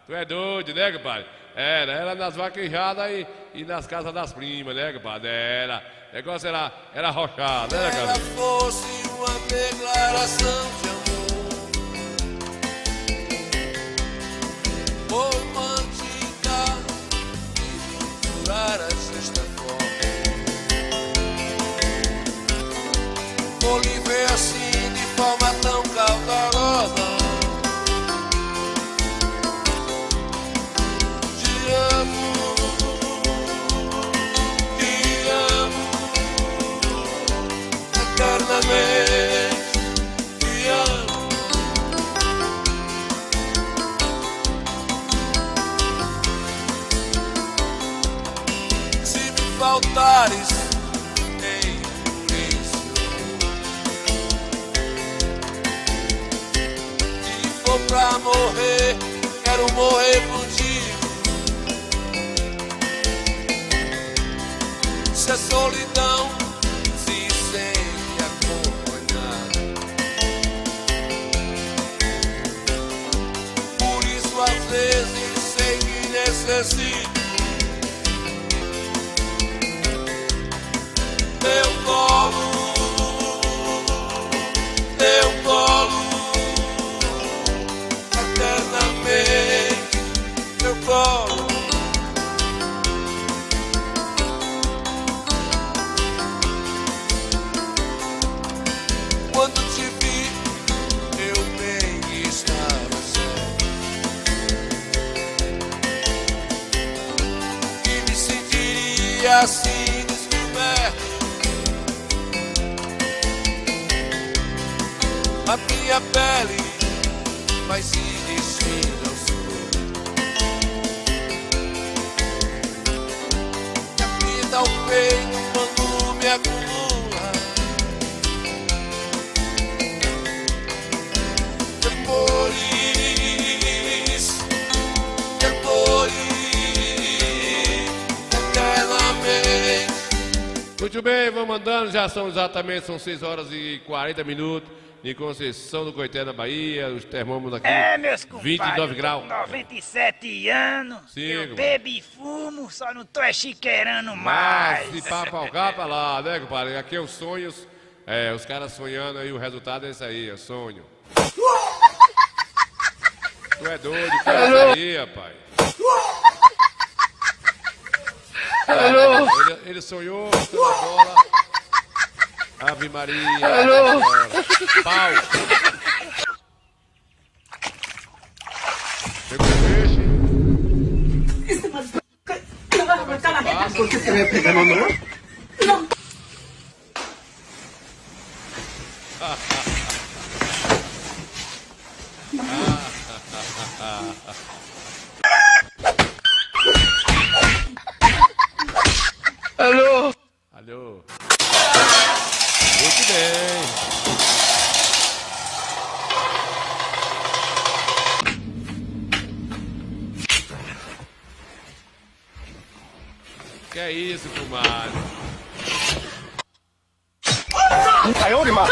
tu é doido, né, compadre? Era nas vaquejadas e nas casas das primas, né, compadre? O negócio era arrochado, né, cara? Ela fosse uma declaração de amor, romântica, jurar a sexta forma. Vou lhe ver assim, de forma tão cautelosa. Te amo, eternamente te amo. Se me faltares em silêncio e for pra morrer, quero morrer contigo. Se a solidão se sente acompanhada, por isso às vezes sei que necessito teu colo, Muito bem, vamos andando, já são exatamente 6 horas e 40 minutos. Em Conceição do Coité, na Bahia, os termômetros aqui, meus compadres, 29 graus. Com 97 anos, Sim, eu compadre. bebo e fumo, só não tô chiqueirando mais. Mas, se papaucar pra lá, né, compadre? Aqui é os sonhos, os caras sonhando aí, o resultado é isso aí, é sonho. Tu é doido, que é isso aí, rapaz? Ele sonhou, pela bola. Ave Maria. Alô? Pau. Pegou o peixe. Por que você vai pegar na mão? Não. Alô? Alô? Muito bem. Que é isso, comadre? Caiu de mar.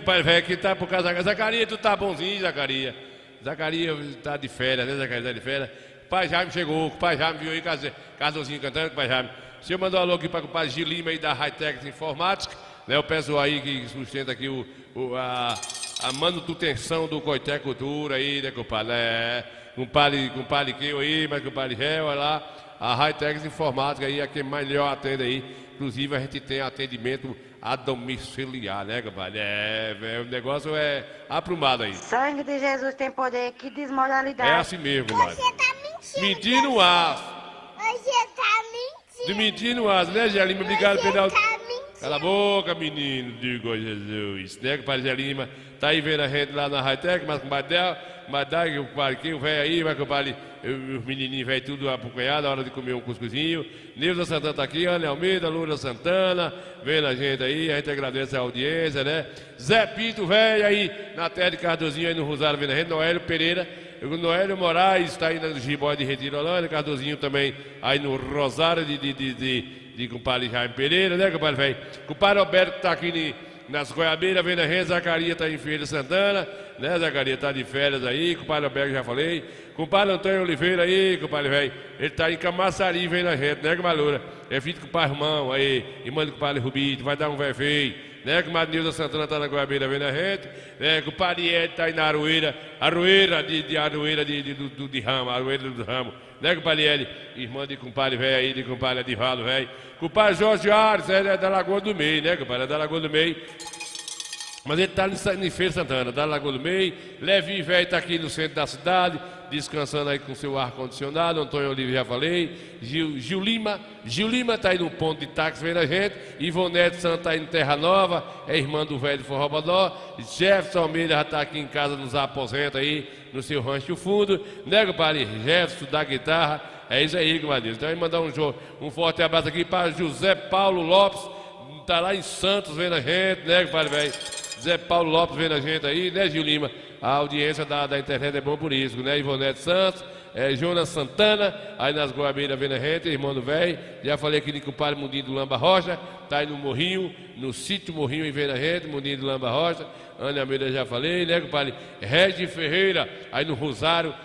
Pai velho que tá por causa. Zacarias, tu tá bonzinho, Zacarias. Zacarias tá de férias, né, Zacarias? Tá de férias. Pai Jaime chegou, o pai Jaime viu aí, Casalzinho cantando, pai Jaime. O senhor mandou um alô aqui para o pai Gil Lima aí da Hightech Informática, né? O pessoal aí que sustenta aqui a manutenção do Coité Cultura aí, né, compadre? Compadre que aí, mas compadre Réu, olha lá. A Hightech Informática aí é quem melhor atende aí. Inclusive a gente tem atendimento a domiciliar, né, compadre? O negócio é aprumado aí. Sangue de Jesus tem poder, que desmoralidade. É assim mesmo, compadre. Você tá mentindo. Mentir no ar. Você tá mentindo. De mentir no ar, né, Zé Lima? Obrigado pela... Você tá mentindo. Cala a boca, menino, digo Jesus. Né, compadre Zé Lima? Tá aí vendo a gente lá na Hightech, mas compadre Del, mas dá que o compadre que o velho aí, mas compadre, os menininhos velho tudo apocanhado na hora de comer um cuscuzinho. Neuza Santana tá aqui, Ana Almeida, Lula Santana, vendo a gente aí, a gente agradece a audiência, né? Zé Pinto, velho aí, na terra de Cardozinho aí no Rosário, vendo a gente, Noélio Pereira. O Noélio Moraes está aí no Gibói de Retiro Holândia, Cardozinho também aí no Rosário de compadre Jaime Pereira, né, compadre velho? Compadre Alberto está aqui nas Goiabeiras, vendo a gente, Zacarias está em Feira Santana, né, Zacarias está de férias aí, compadre Alberto já falei. Compadre Antônio Oliveira aí, compadre velho, ele está em Camaçari vendo a gente, né, Malura? É filho do compadre Irmão aí, irmão do compadre Rubito, vai dar um velho feio. Né, que o Nilza Santana está na Goiabeira vendo a gente, né, que o Pariete está aí na Aroeira, Aroeira de Ramo, Aroeira do Ramo, né, que o Pariete, irmã de compadre velho aí, de compadre Adivaldo velho, compadre Jorge Ares, é da Lagoa do Meio, né, compadre, é da Lagoa do Meio, Mas ele tá em Feira Santana, da Lagoa do Meio. Levi velho tá aqui no centro da cidade, descansando aí com seu ar-condicionado. Antônio Oliveira já falei. Gil Lima tá aí no ponto de táxi vendo a gente. Ivonete Santos tá aí no Terra Nova, é irmã do velho de Forrobodó. Jefferson Almeida já tá aqui em casa nos aposenta aí, no seu rancho fundo. Nego para Jefferson da guitarra. É isso aí, compadre. Então, eu mandar um forte abraço aqui para José Paulo Lopes, tá lá em Santos vendo a gente, né, compadre, velho? Zé Paulo Lopes vendo a gente aí, né, Gil Lima? A audiência da internet é bom por isso, né? Ivonete Santos, Jonas Santana, aí nas Goiabeiras vendo a gente, irmão do velho. Já falei aqui de compadre Mundinho do Lamba Rocha, tá aí no Morrinho, no sítio Morrinho e vendo a gente, Mundinho do Lamba Rocha. Ana Almeida já falei, né, compadre? Regi Ferreira, aí no Rosário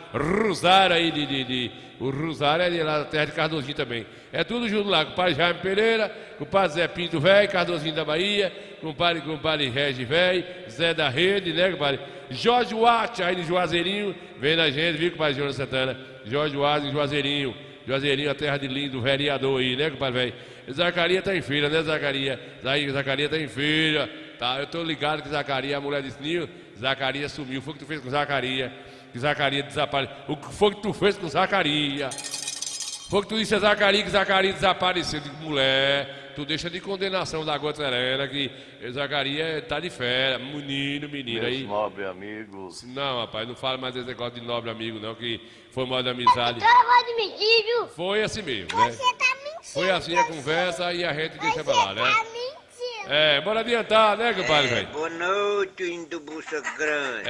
aí o Rosário é lá da terra de Cardozinho também. É tudo junto lá, compadre Jaime Pereira, compadre Zé Pinto Velho, Cardozinho da Bahia, compadre Regi Velho, Zé da Rede, né, compadre? Jorge Watt, aí no Juazeirinho, vendo a gente, viu, compadre Jonas Santana? Jorge Watt em Juazeirinho, a terra de lindo vereador aí, né, compadre velho? Zacarias tá em feira, né, Zacarias? Zacarias tá em feira, tá? Eu tô ligado que Zacarias, a mulher disse, Nil, Zacarias sumiu, foi o que tu fez com Zacarias? Que Zacarias desapareceu. O que foi que tu fez com Zacarias? Foi que tu disse a Zacarias que Zacarias desapareceu. Eu digo, mulher, tu deixa de condenação da gota serena que Zacarias tá de férias. Menino aí. Meus nobres amigos. Não, rapaz, não fala mais desse negócio de nobre amigo, não, que foi mal de amizade. Vai de mentir, viu? Foi assim mesmo, né? Você tá mentindo. Foi assim a conversa e a gente deixa pra lá, né? Tá mentindo. Bora adiantar, né, compadre, velho? Boa noite, indo bucho grande.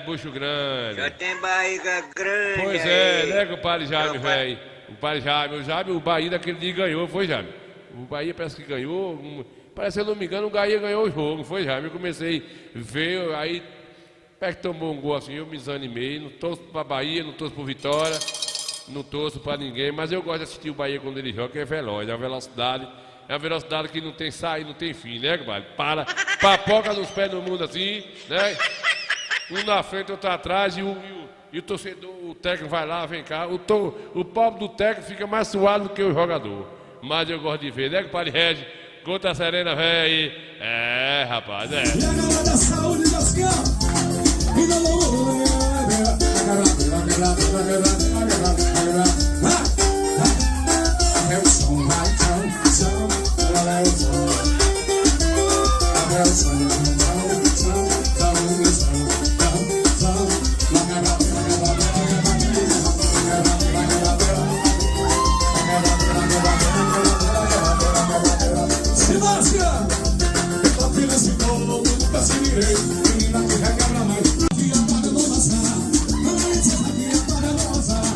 Bucho grande. Já tem barriga grande. Pois aí. né, compadre Jaime, velho? Compadre Jaime, o Bahia daquele dia ganhou, foi, Jaime? O Bahia parece que ganhou, parece, se eu não me engano, o Bahia ganhou o jogo, foi, Jaime? Eu comecei a ver, aí, que tomou um gol assim, eu me desanimei, não torço pra Bahia, não torço pro Vitória, não torço pra ninguém, mas eu gosto de assistir o Bahia quando ele joga, que é veloz, é uma velocidade. É uma velocidade que não tem saída, não tem fim, né, compadre? Papoca nos pés do mundo assim, né? Um na frente, outro atrás, e o torcedor, o técnico vai lá, vem cá. O pobre do técnico fica mais suado do que o jogador. Mas eu gosto de ver, né, compadre Regi? Conta a Serena, velho. Rapaz, E a galera da saúde das camas. E da se lasca, apenas se colo, nunca se direi. Menina que requebra mais, a via para não vazar. A noite aqui para não vazar.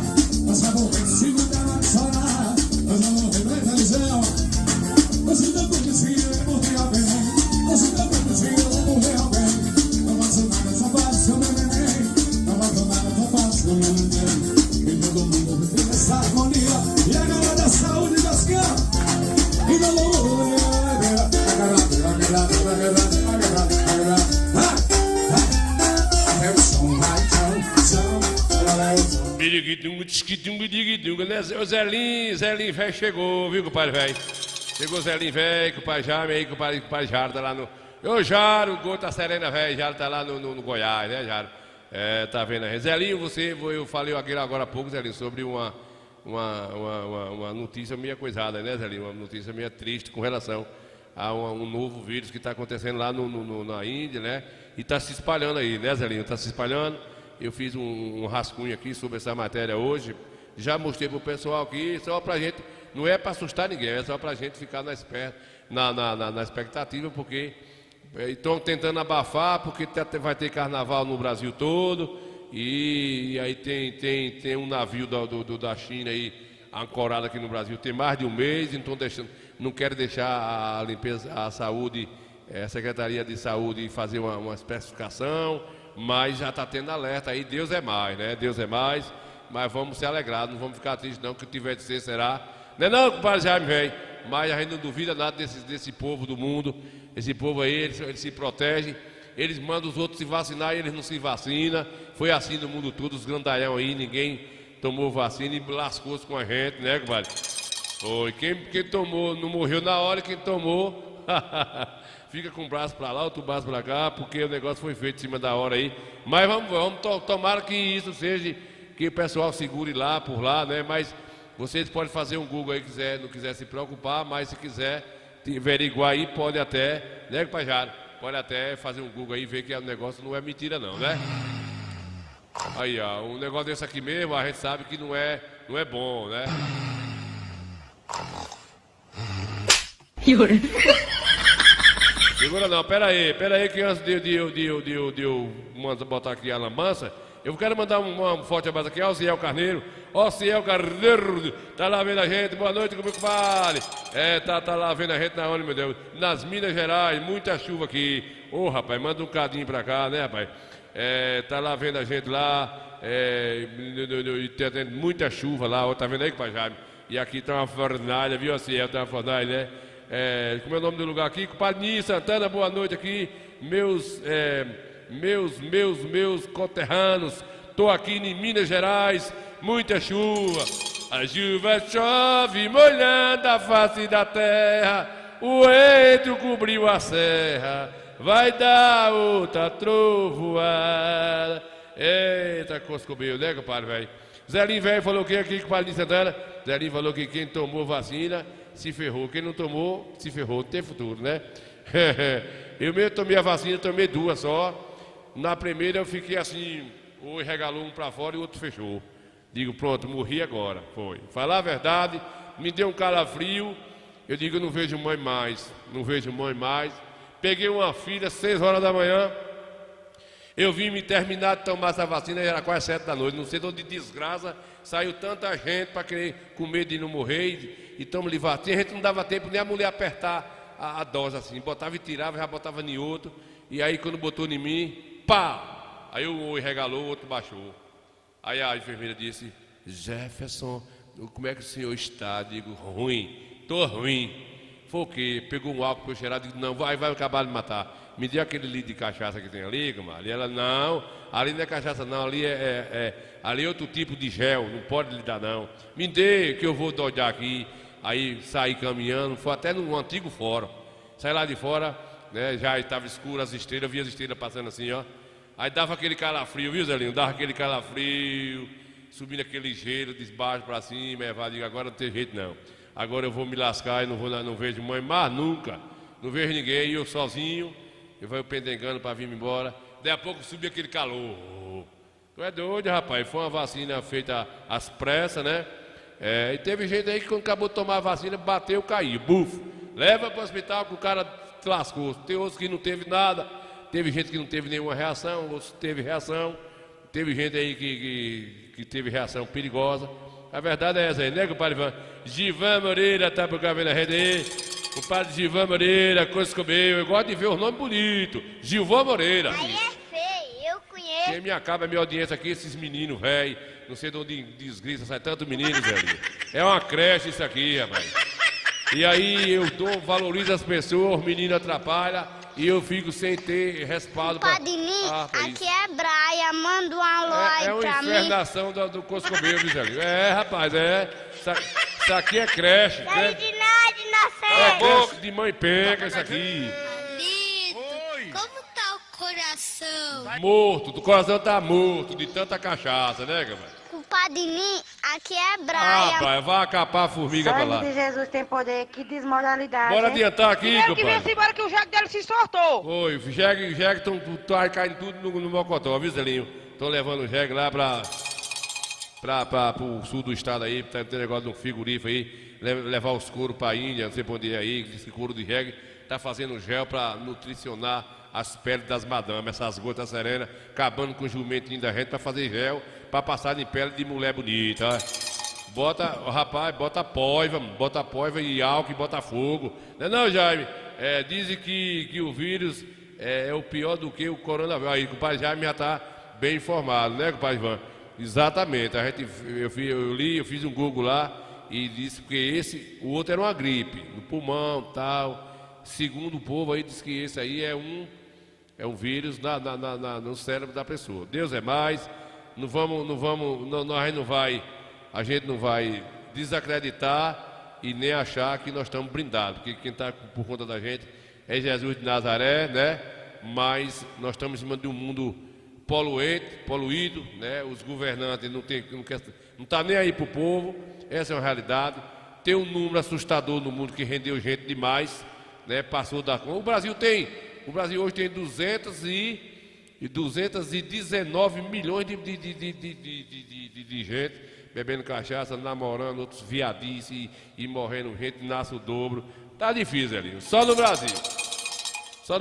Mas vai morrer, se não der mais chorar. Mas vai morrer, não é religião. Você não conhecia, morrer alguém. Você não conhecia, morrer alguém. Não faço nada, só faço o meu neném. Não faço nada, só faço o meu neném. E todo mundo vive nessa harmonia. E a galera da saúde das camas. E da loucura. né? O Zelinho velho chegou, viu, compadre velho? Chegou o Zelinho velho, compadre Jaime aí, compadre Jaro tá lá no... Ô, Jaro, o gol tá Serena, velho, Jaro tá lá no Goiás, né, Jaro? Tá vendo aí. Zelinho, eu falei aqui agora há pouco, Zelinho, sobre uma notícia meio coisada, né, Zelinho? Uma notícia meio triste com relação a um novo vírus que está acontecendo lá na Índia, né? E está se espalhando aí, né, Zelinho? Está se espalhando. Eu fiz um rascunho aqui sobre essa matéria hoje. Já mostrei para o pessoal aqui, só para a gente, não é para assustar ninguém, é só para a gente ficar na expectativa, porque estão tentando abafar, porque vai ter carnaval no Brasil todo. E aí tem um navio da China aí ancorado aqui no Brasil, tem mais de um mês, então não quero deixar a limpeza, a saúde, a Secretaria de Saúde fazer uma especificação, mas já está tendo alerta aí, Deus é mais, né? Deus é mais, mas vamos se alegrar, não vamos ficar tristes não, que o que tiver de ser será. Não, compadre Jaime, velho, mas a gente não duvida nada desse povo do mundo, esse povo aí, eles se protegem. Eles mandam os outros se vacinar e eles não se vacinam. Foi assim no mundo todo, os grandalhão aí, ninguém tomou vacina e lascou-se com a gente, né, compadre? Foi, quem tomou não morreu na hora, quem tomou fica com o braço pra lá, outro braço pra cá, porque o negócio foi feito em cima da hora aí. Mas tomara que isso seja, que o pessoal segure lá, por lá, né? Mas vocês podem fazer um Google aí, não quiser se preocupar, mas se quiser averiguar aí, pode até, né, Pajaro? Pode até fazer um Google aí e ver que o negócio não é mentira não, né? Aí, ó, um negócio desse aqui mesmo, a gente sabe que não é bom, né? Segura não, pera aí, que antes de eu botar aqui a lambança, eu quero mandar um forte abraço aqui ao Ciel Carneiro. Ó, Ciel Carneiro, tá lá vendo a gente, boa noite, como é que vale? Tá lá vendo a gente na onde, meu Deus? Nas Minas Gerais, muita chuva aqui. Ô, rapaz, manda um cadinho pra cá, né, rapaz? Tá lá vendo a gente lá, tem muita chuva lá, tá vendo aí, pai Jaime? E aqui tá uma fornalha, viu, Ciel, tá uma fornalha, né? Como é o nome do lugar aqui? Compadre Nini Santana, boa noite aqui. Meus conterrâneos, tô aqui em Minas Gerais, muita chuva. A chuva chove molhando a face da terra, o vento cobriu a serra, vai dar outra trovoada. Eita, coscobeio, né, compadre, velho? Zelinho, velho, falou que aqui, compadre Nini Santana. Zelinho falou que quem tomou vacina se ferrou, quem não tomou, se ferrou, não tem futuro, né? Eu mesmo tomei a vacina, tomei 2 só. Na primeira eu fiquei assim, o regalou um pra fora e o outro fechou. Digo, pronto, morri agora, foi. Falar a verdade, me deu um calafrio, eu digo, eu não vejo mãe mais, Peguei uma filha, 6 horas da manhã, eu vim me terminar de tomar essa vacina, era quase 7 da noite, não sei de onde desgraça, saiu tanta gente para querer com medo de não morrer, e toma-lhe vacina, a gente não dava tempo nem a mulher apertar a dose assim, botava e tirava, já botava em outro, e aí quando botou em mim, pá! Aí o oi regalou, o outro baixou. Aí a enfermeira disse, Jefferson, como é que o senhor está? Digo, ruim, tô ruim. Foi o quê? Pegou um álcool para eu cheirar, digo, não, vai acabar de matar. Me deu aquele litro de cachaça que tem ali, comadre. Ela, não, ali não é cachaça não, ali ali é outro tipo de gel, não pode lhe dar não. Me dê que eu vou doidar aqui. Aí saí caminhando, foi até no antigo fórum. Saí lá de fora, né, já estava escuro as estrelas, eu via as estrelas passando assim, ó. Aí dava aquele calafrio, viu, Zelinho? Dava aquele calafrio, subindo aquele gelo de baixo para cima, digo, agora não tem jeito não. Agora eu vou me lascar e não vejo mãe mais nunca. Não vejo ninguém, e eu sozinho, eu vou pendengando para vir embora. Daí a pouco subiu aquele calor. Tu é doido, rapaz? Foi uma vacina feita às pressas, né? E teve gente aí que quando acabou de tomar a vacina, bateu, caiu, bufo. Leva para o hospital que o cara lascou. Tem outros que não teve nada, teve gente que não teve nenhuma reação, outros teve reação. Teve gente aí que teve reação perigosa. A verdade é essa aí, né, compadre Ivan? Givan Moreira tá por cá vendo a rede aí. Compadre Givan Moreira, coisa comeu. Eu gosto de ver os nomes bonitos. Gilvan Moreira. Aí é feio, eu conheço. Quem me acaba a minha audiência aqui, esses meninos, velho. Não sei de onde desgrisa, sai tanto menino, velho. É uma creche isso aqui, rapaz. E aí eu valorizo as pessoas, os meninos atrapalham e eu fico sem ter respaldo pra... Padrinho, aqui é Braia, manda um alô aí pra mim. É uma infernação do Coscobeiro, viu, Zé? Rapaz, isso aqui é creche. Daí de nada, É creche de mãe pega isso aqui. Como tá o coração? Morto, o coração tá morto de tanta cachaça, né, cara? Compadrinho, aqui é Braia. Pai, vai acapar a formiga pra lá. Sangue de Jesus tem poder, que desmoralidade. Bora adiantar aqui, Primeiro que compadre. vem embora que o jegue dele se soltou. Oi, o jegue tá caindo tudo no Mocotó, viu, Zelinho? Estão levando o jegue lá pro sul do estado aí, tá tendo negócio de um frigorífico aí, levar os couros pra Índia, não sei pra onde é aí, esse couro de jegue, tá fazendo gel pra nutricionar as peles das madamas, essas gotas serenas, acabando com o jumentinho da gente pra fazer gel, pra passar em pele de mulher bonita, ó. Rapaz, bota poiva e álcool e bota fogo. Não, Jaime? Dizem que o vírus é o pior do que o coronavírus. Aí, o compadre Jaime já tá bem informado, né, compadre Ivan? Exatamente. Eu fiz um Google lá e disse que o outro era uma gripe, no pulmão e tal. Segundo o povo aí, diz que esse aí é um vírus no cérebro da pessoa. Deus é mais. A gente não vai desacreditar e nem achar que nós estamos blindados, porque quem está por conta da gente é Jesus de Nazaré, né? Mas nós estamos em cima de um mundo poluído, né? Os governantes não tá nem aí pro povo, essa é uma realidade. Tem um número assustador no mundo que rendeu gente demais, né? Passou da conta. O Brasil hoje tem 219 milhões de gente bebendo cachaça, namorando outros viadices e morrendo gente, nasce o dobro. Tá difícil, Elinho. Só no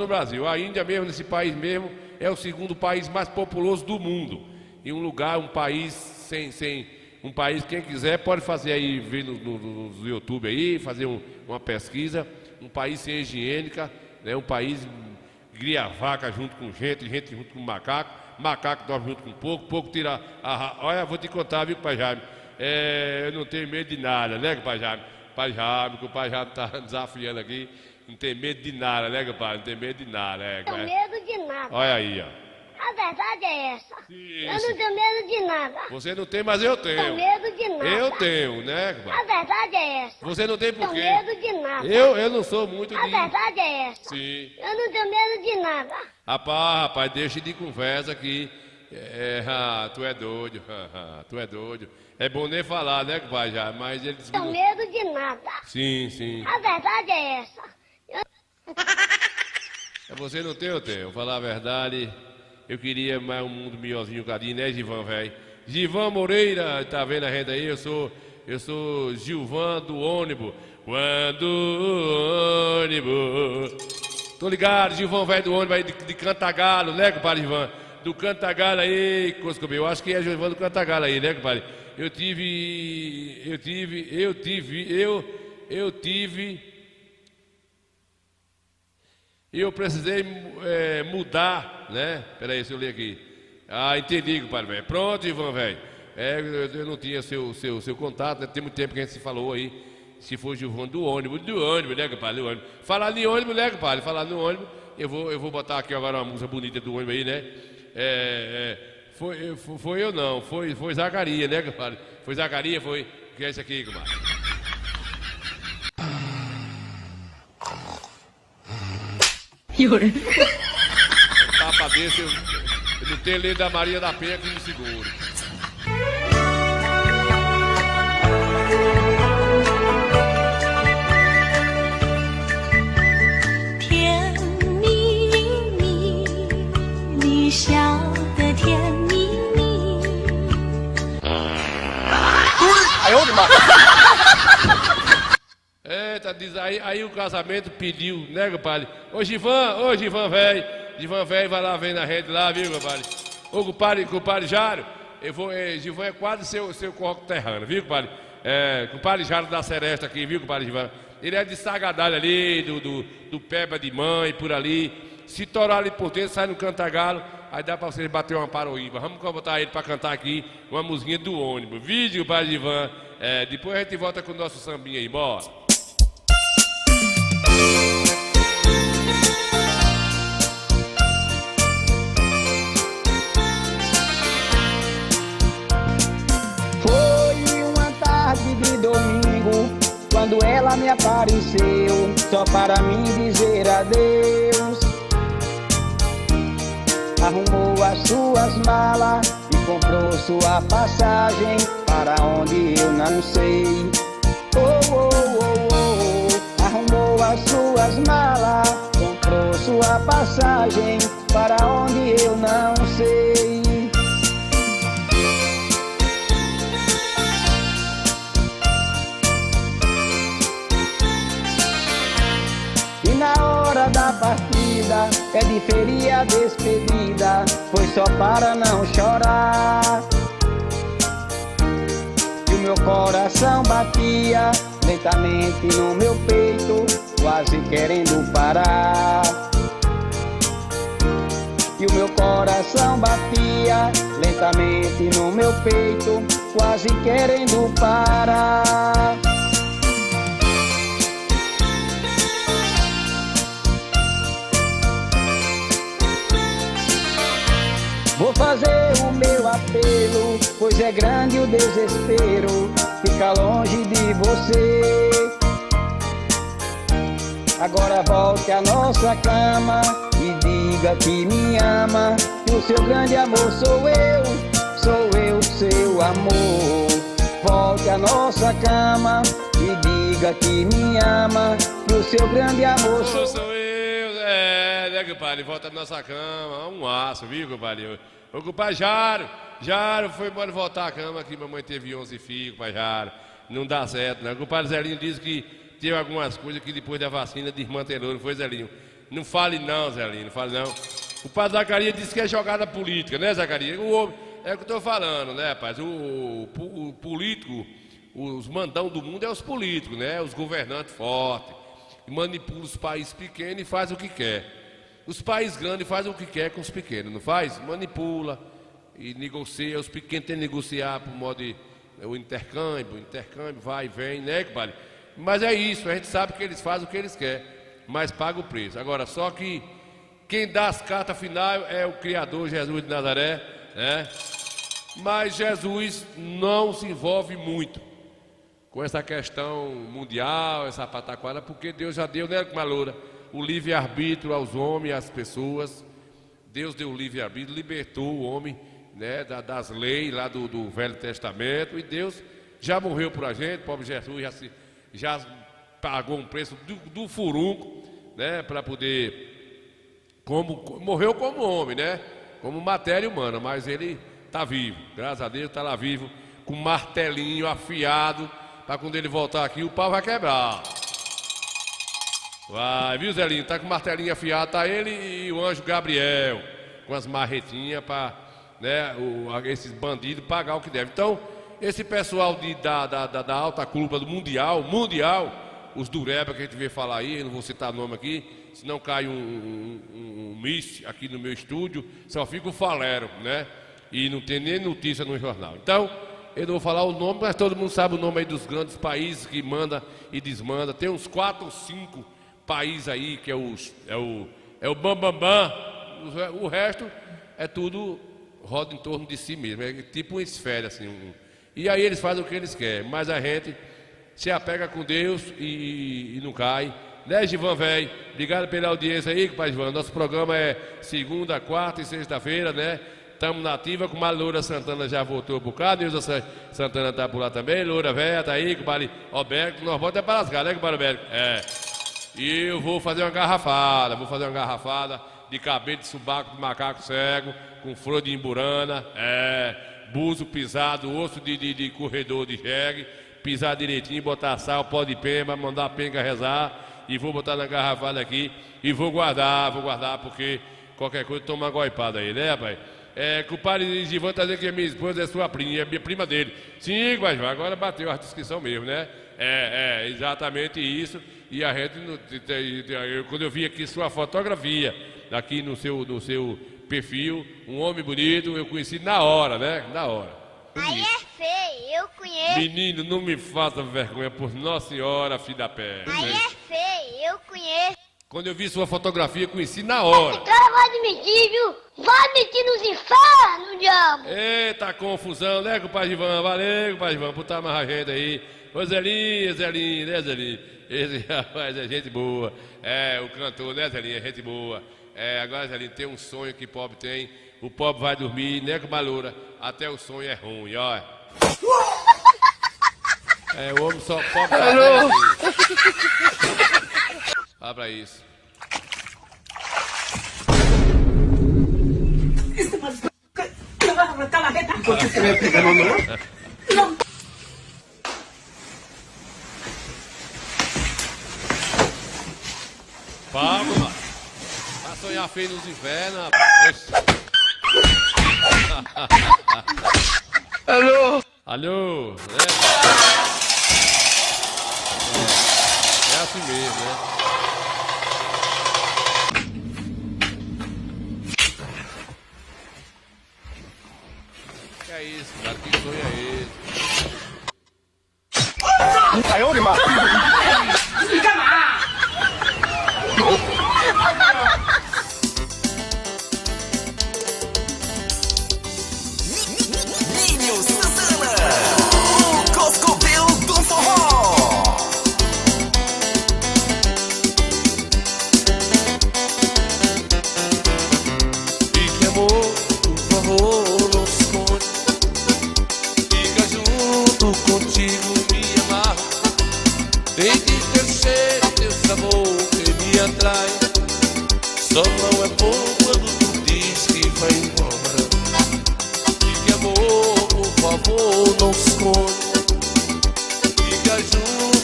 Brasil. A Índia mesmo, nesse país mesmo, é o segundo país mais populoso do mundo. Em um país sem um país, quem quiser pode fazer aí, ver no YouTube aí, fazer uma pesquisa. Um país sem higiênica, né? Um país cria vaca junto com gente junto com macaco dorme junto com pouco tira olha, vou te contar, viu, pai Jaime? Eu não tenho medo de nada, né, pai Jaime? Que o pai Jaime tá desafiando aqui. Não tem medo de nada, né, compadre? Não tem medo de nada, né? Não tenho medo de nada. Olha aí, ó. A verdade é essa. Isso. Eu não tenho medo de nada. Você não tem, mas eu tenho. Não tenho medo de nada. Eu tenho, né, compadre? A verdade é essa. Você não tem por quê? Não tenho medo de nada. Eu não sou muito A verdade é essa. Sim. Eu não tenho medo de nada. Rapaz, deixa de conversa aqui. Tu é doido. Tu é doido. É bom nem falar, né, compadre? Já, mas ele disse que não tenho medo de nada. Sim. A verdade é essa. Você não tem, eu tenho. Vou falar a verdade. Eu queria mais um mundo melhorzinho, cadinho, né, Givan, velho? Givan Moreira, tá vendo a gente aí? Eu sou Gilvan do ônibus. Quando o ônibus... Tô ligado, Gilvan, velho do ônibus aí de Cantagalo, né, compadre Givan? Do Cantagalo aí, eu acho que é Gilvan do Cantagalo aí, né, compadre? Eu precisei mudar, né? Peraí, se eu ler aqui. Entendi, compadre, velho. Pronto, Ivan, velho. Eu não tinha seu contato, né? Tem muito tempo que a gente se falou aí. Se for Gilvan do ônibus, né, compadre? Do ônibus. Falar em ônibus, né, compadre? Falar no ônibus. Eu vou botar aqui agora uma música bonita do ônibus aí, né? Foi eu não, foi Zacarias, né, compadre? Foi Zacarias, foi. Que é esse aqui, compadre? Tapa desse, eu não tenho lei da Maria da Penha que me segure. Eita, diz aí o casamento pediu, né, compadre? Ô Givan, velho. Givan, velho, vai lá, vem na rede lá, viu, compadre? Ô, compadre Jário, Givan é quase seu corpo terrano, viu, compadre? Compadre Jário da Seresta aqui, viu, compadre Givan? Ele é de Sagadalho ali, do Peba de Mãe, por ali. Se torar ali por dentro, sai no Cantagalo, aí dá pra vocês bater uma paroíba. Vamos botar ele pra cantar aqui uma musiquinha do ônibus. Vídeo, compadre Givan. Depois a gente volta com o nosso sambinha aí, bora. Foi uma tarde de domingo, quando ela me apareceu, só para mim dizer adeus. Arrumou as suas malas e comprou sua passagem para onde eu não sei. Arrumou as suas malas, comprou sua passagem para onde eu não sei. E na hora da partida, de ferir a despedida, foi só para não chorar. E o meu coração batia lentamente no meu peito, quase querendo parar. E o meu coração batia lentamente no meu peito, quase querendo parar. Vou fazer o meu apelo, pois é grande o desespero, ficar longe de você. Agora volte à nossa cama e diga que me ama, que o seu grande amor sou eu, seu amor. Volte à nossa cama e diga que me ama, que o seu grande amor sou eu. Né, compadre? Volta à nossa cama, um aço, viu, compadre? Ô, compadre Jaro foi embora voltar à cama, que mamãe teve 11 filhos, compadre Jaro. Não dá certo, né? O compadre Zelinho disse que teve algumas coisas que depois da vacina desmantelou, não foi, Zelinho? Não fale não, Zelinho, não fale não. O padre Zacarias disse que é jogada política, né, Zacarias? O homem, é o que eu tô falando, né, rapaz? O político, os mandão do mundo é os políticos, né? Os governantes fortes. Manipula os países pequenos e faz o que quer. Os países grandes fazem o que quer com os pequenos, não faz? Manipula e negocia. Os pequenos têm que negociar por modo de o intercâmbio vai e vem, né, compadre? Mas é isso, a gente sabe que eles fazem o que eles querem, mas pagam o preço. Agora, só que quem dá as cartas final é o Criador, Jesus de Nazaré, né? Mas Jesus não se envolve muito com essa questão mundial, essa pataquara, porque Deus já deu, né, Maloura, o livre-arbítrio aos homens, às pessoas. Deus deu o livre-arbítrio, libertou o homem, né, das leis lá do Velho Testamento, e Deus já morreu por a gente. O pobre Jesus já pagou um preço do furunco, né, para poder, morreu como homem, né, como matéria humana, mas ele está vivo, graças a Deus está lá vivo, com um martelinho afiado, para quando ele voltar aqui o pau vai quebrar. Vai, viu, Zelinho? Tá com o martelinho afiado, tá ele e o anjo Gabriel, com as marretinhas para, né, esses bandidos pagar o que deve. Então, esse pessoal da alta cúpula do mundial, os dureba que a gente vê falar aí, eu não vou citar nome aqui, senão cai um miss aqui no meu estúdio, só fica o falero, né? E não tem nem notícia no jornal. Então, eu não vou falar o nome, mas todo mundo sabe o nome aí dos grandes países que manda e desmanda. Tem uns 4 ou 5 países aí que é o bambambam. O resto é tudo roda em torno de si mesmo, é tipo uma esfera assim. E aí eles fazem o que eles querem, mas a gente se apega com Deus e não cai. Né, Givan, velho? Obrigado pela audiência aí, pai Givan. Nosso programa é segunda, quarta e sexta-feira, né? Estamos na ativa, com a Loura Santana já voltou por cá, Neuza Santana está por lá também, Loura Véia está aí, com o Bali Alberto, nós vamos até para lascar, né, com o Bali Alberto? É. E eu vou fazer uma garrafada, de cabelo de subaco de macaco cego, com flor de imburana, buzo pisado, osso de corredor de jegue, pisar direitinho, botar sal, pó de pemba, mandar a penca rezar, e vou botar na garrafada aqui, e vou guardar, porque qualquer coisa toma uma goipada aí, né, rapaz? Compadre Givan está dizendo que a minha esposa é sua prima, é minha prima dele. Sim, mas agora bateu a descrição mesmo, né? Exatamente isso. E a gente, quando eu vi aqui sua fotografia, aqui no seu perfil, um homem bonito, eu conheci na hora, né? Na hora. Aí é feio, eu conheço. Menino, não me faça vergonha, por Nossa Senhora, filho da pé. Aí é feio, eu conheço. Quando eu vi sua fotografia, conheci na hora. Esse cara vai admitir, viu? Vai admitir nos infernos, diabo. Eita confusão, né, compadre Ivan? Valeu, compadre Ivan, por estar mais a gente aí. Ô Zelinho, né, Zelinho? Esse rapaz é gente boa. O cantor, né, Zelinho? É gente boa. Agora, Zelinho, tem um sonho que o pobre tem. O pobre vai dormir, né, com Maloura? Até o sonho é ruim, ó. O homem só pobre. Alô? Olha pra isso. Palma, mano. Vai sonhar feio nos infernos, rapaz. Alô? É assim mesmo, né? Que é isso, cara? Que sonho é esse? Aí, onde, mano? Fica lá! Ninho Santana, o Coscovel do Forró.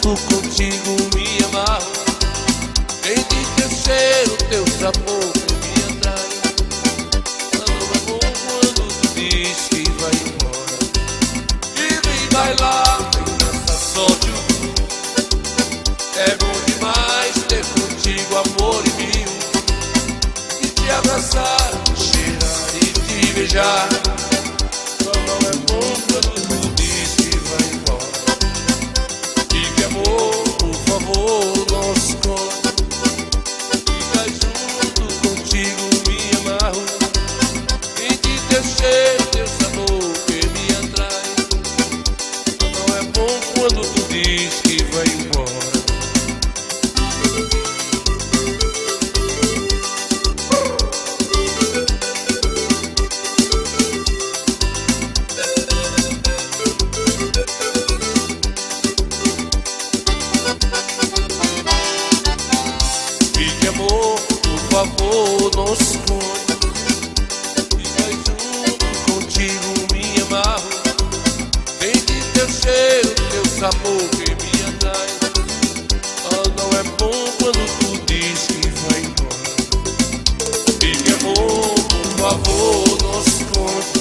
junto contigo me amarro. Quem de teu cheiro, teu sabor me atrai. Não é bom quando tu diz que vai embora. E vem bailar, vem dançar só de um. É bom demais ter contigo amor e mil. E te abraçar, cheirar e te beijar. Só não é bom quando tu diz que vai embora. Diga amor, por favor, não esconde. Fica junto contigo, me amarro. Sente teu cheiro, teu sabor que me atrai. Só não é bom quando tu diz que vai embora. Por favor, não esconde. Fica junto contigo, me amarro. Sente teu cheiro, teu sabor que me atrai. Oh, não é bom quando tu diz que vai embora. Fique amor, por favor, não esconde.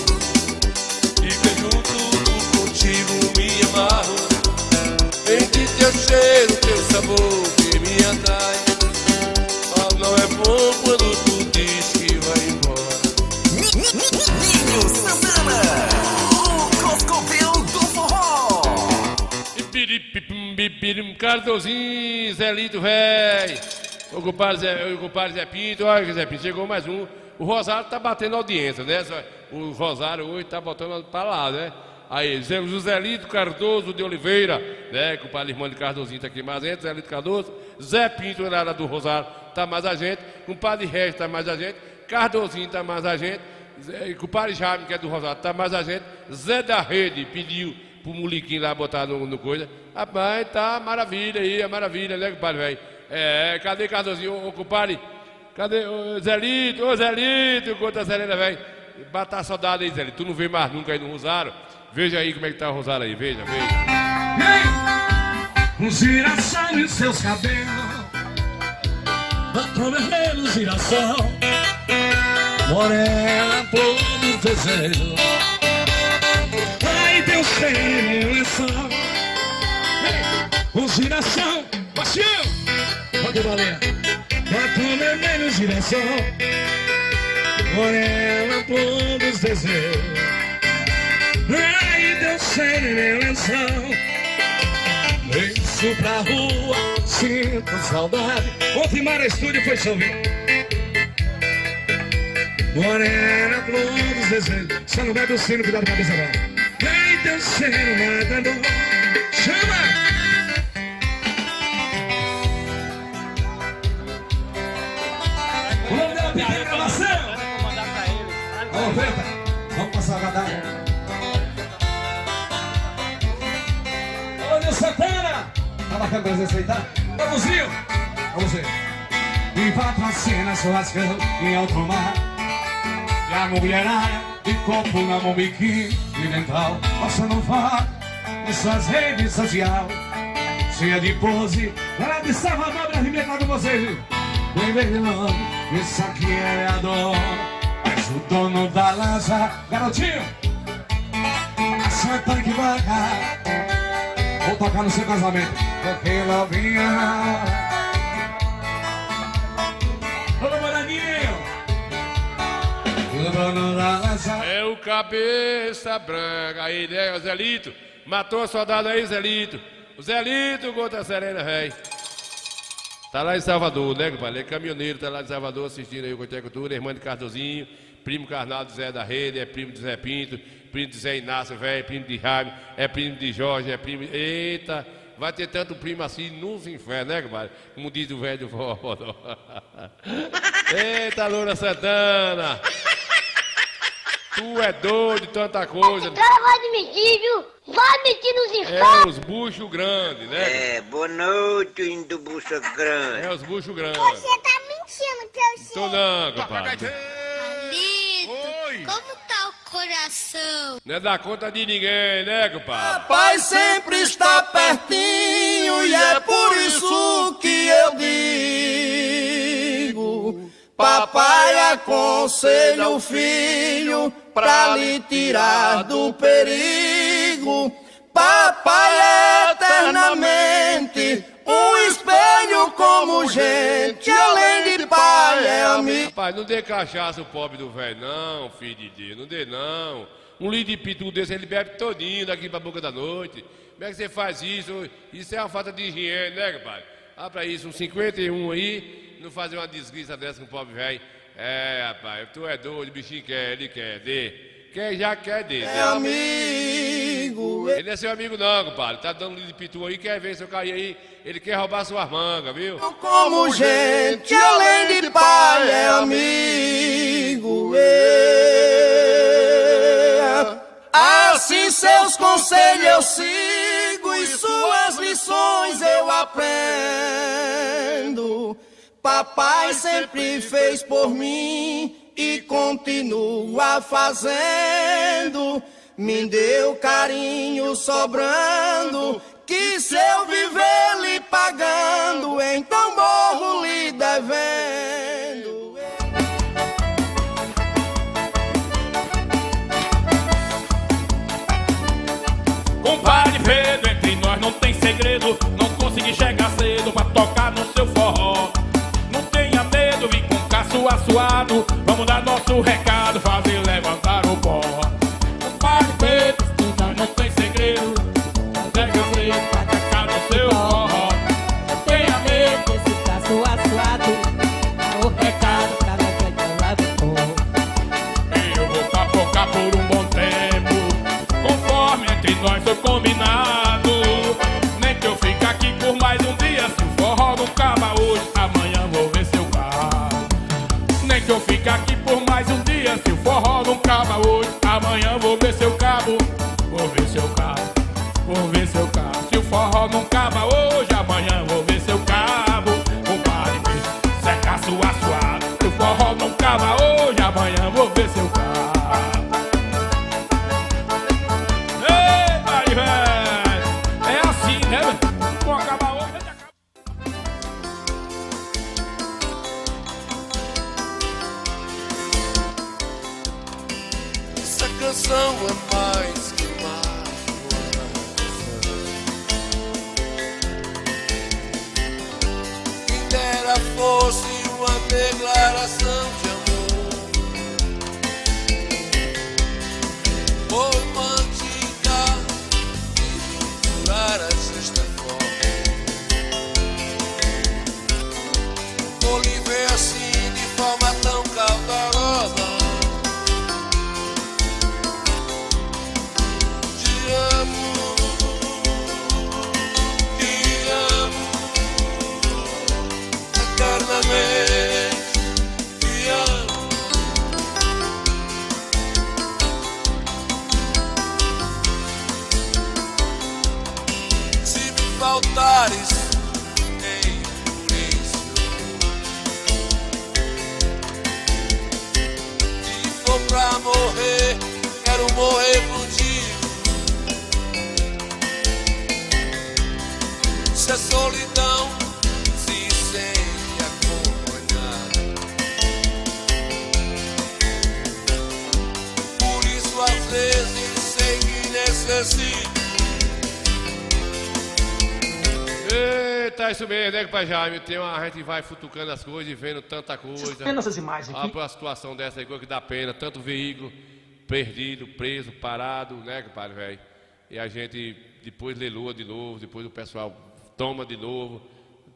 Fica junto contigo, me amarro. Sente teu cheiro, teu sabor que me atrai. Não é bom quando tu diz que vai embora. Ninho Santana, o Coscovil do forró. Cardozinho, Zé Lito, véi. O compadre Zé Pinto, olha que Zé Pinto, chegou mais um. O Rosário tá batendo audiência, né? O Rosário hoje tá botando pra lá, né? Aí, José Lito Cardoso de Oliveira, né? Que o pai irmão de Cardozinho tá aqui mais a gente, Zé Lito Cardoso, Zé Pinto, na área do Rosário, tá mais a gente, com o padre Regis tá mais a gente, Cardozinho tá mais a gente, com o padre Jaime, que é do Rosário, tá mais a gente, Zé da Rede pediu pro Muliquinho lá botar no coisa. Rapaz, tá maravilha aí, é maravilha, né, compadre, velho? É, cadê Cardozinho, ô compadre? Cadê o Zé Lito? Ô Zé Lito, conta a Serena, velho. Bata a saudade aí, Zé Lito, tu não vê mais nunca aí no Rosário? Veja aí como é que tá o Rosário aí, veja, veja. Um girassol em seus cabelos, batom vermelho, girassol, morena, todos desejos. Ai, Deus tem meu lençol. Um girassol, baixinho, pode valer. Batom vermelho, girassol, morena, todos desejos. Ai, Deus sei meu lençol. Venço pra rua, sinto saudade. Ontem Mara Estúdio foi chover. Morena, flores, desejo. Só não bebe o sino, cuidado com a cabeça agora. Ai, Deus sei matador. Chama! O nome dela pequena gravação. Vamos, Preta. Vamos passar a batalha. Santana! Tá bacana pra vocês aceitar? Vamos, Rio! Vamos ver. E patrocina churrascão em alto mar. E a mulherada de copo na mão, biquíni e dental. Passando fora nessas redes sociais. Cheia de pose. Ela de Salvador, pra arrebentar com vocês, viu? Vem ver de novo. Isso aqui é a dor. Mas o dono da lança, garotinho, acerta que vai cá. Vou tocar no seu casamento, porque novinha. Ô, moraguinho. O dono da lança é o cabeça branca. Aí, né, o Zé Lito. Matou a soldado aí, Zé Lito. O Zé Lito, contra a Serena, velho. Tá lá em Salvador, né, compadre? Ele é caminhoneiro, tá lá em Salvador assistindo aí o Coité Cultura, irmã de Cardozinho, primo carnal de Zé da Rede, é primo de Zé Pinto, primo de Zé Inácio, velho, primo de Jaime, é primo de Jorge, é primo... Eita, vai ter tanto primo assim nos infernos, né, compadre? Como diz o velho do forró. Eita, Loura Santana! Tu é doido de tanta coisa. Esse cara vai admitir, viu? Vai admitir nos infernos. É os buchos grandes, né? É, boa noite, indo bucha grande. É os buchos grandes. Você tá mentindo, teu Tô não, compadre. Lito, como tá o coração. Não é da conta de ninguém, né, compadre? Papai sempre está pertinho e é por isso que eu digo: papai aconselha o filho pra lhe tirar do perigo. Papai é eternamente um espelho como gente, além de pai é amigo. Rapaz, não dê cachaça o pobre do velho, não, filho de Deus, não dê não. Um litro de pitu desse ele bebe todinho daqui pra boca da noite. Como é que você faz isso? Isso é uma falta de higiene, né, compadre? Ah, pra isso, uns 51 aí, não fazer uma desgraça dessa com o pobre velho. É, rapaz, tu é doido, o bichinho quer, ele quer, dê. Quem já quer, dê. É amigo. Ele não é seu amigo não, compadre. Tá dando litro de pitu aí, quer ver se eu cair aí. Ele quer roubar suas mangas, viu? Como gente, além de pai, é amigo. Assim seus conselhos eu sigo e suas lições eu aprendo. Papai sempre fez por mim e continua fazendo. Me deu carinho sobrando, que se eu viver lhe pagando, então morro lhe devendo. Compadre Pedro, entre nós não tem segredo. Não consegui chegar cedo pra tocar no seu forró. Não tenha medo, vim com caço assuado. Vamos dar nosso recado, fazer levantar o pó. Compadre Pedro, entre nós não tem segredo. Não chega cedo pra tocar no seu forró. Não tenha medo, esse caço assuado. Dá o recado pra levantar o pó. Eu vou capocar por um bom tempo, conforme entre nós foi combinado. Nem que eu fique aqui por mais um dia. Se o forró não acaba hoje, amanhã vou ver seu carro. Nem que eu fique aqui por mais um dia. Se o forró não acaba hoje, amanhã vou ver seu cabo. Vou ver seu cabo, vou ver seu cabo. Se o forró não acaba hoje, amanhã vou ver seu cabo. Compadre, seca sua suada. Se o forró não acaba hoje, amanhã vou ver seu cabo. É assim, né? Vou acabar hoje, já acaba. Essa canção é mais que uma oração. Quem dera fosse uma declaração de amor. Romântica e furar a sexta forma. Vou lhe ver assim de forma tão calorosa. Te amo, eternamente. Te amo. Se me faltares, nem por isso. Se for pra morrer, quero morrer contigo. Se a solidão se sente acompanhada, por isso às vezes sei que necessito. Eita, isso mesmo, né, pai Jaime? A gente vai futucando as coisas e vendo tanta coisa. Vocês vendo essas imagens aqui? Uma situação dessa aí que dá pena, tanto veículo perdido, preso, parado, né, compadre, velho? E a gente depois lelua de novo, depois o pessoal toma de novo.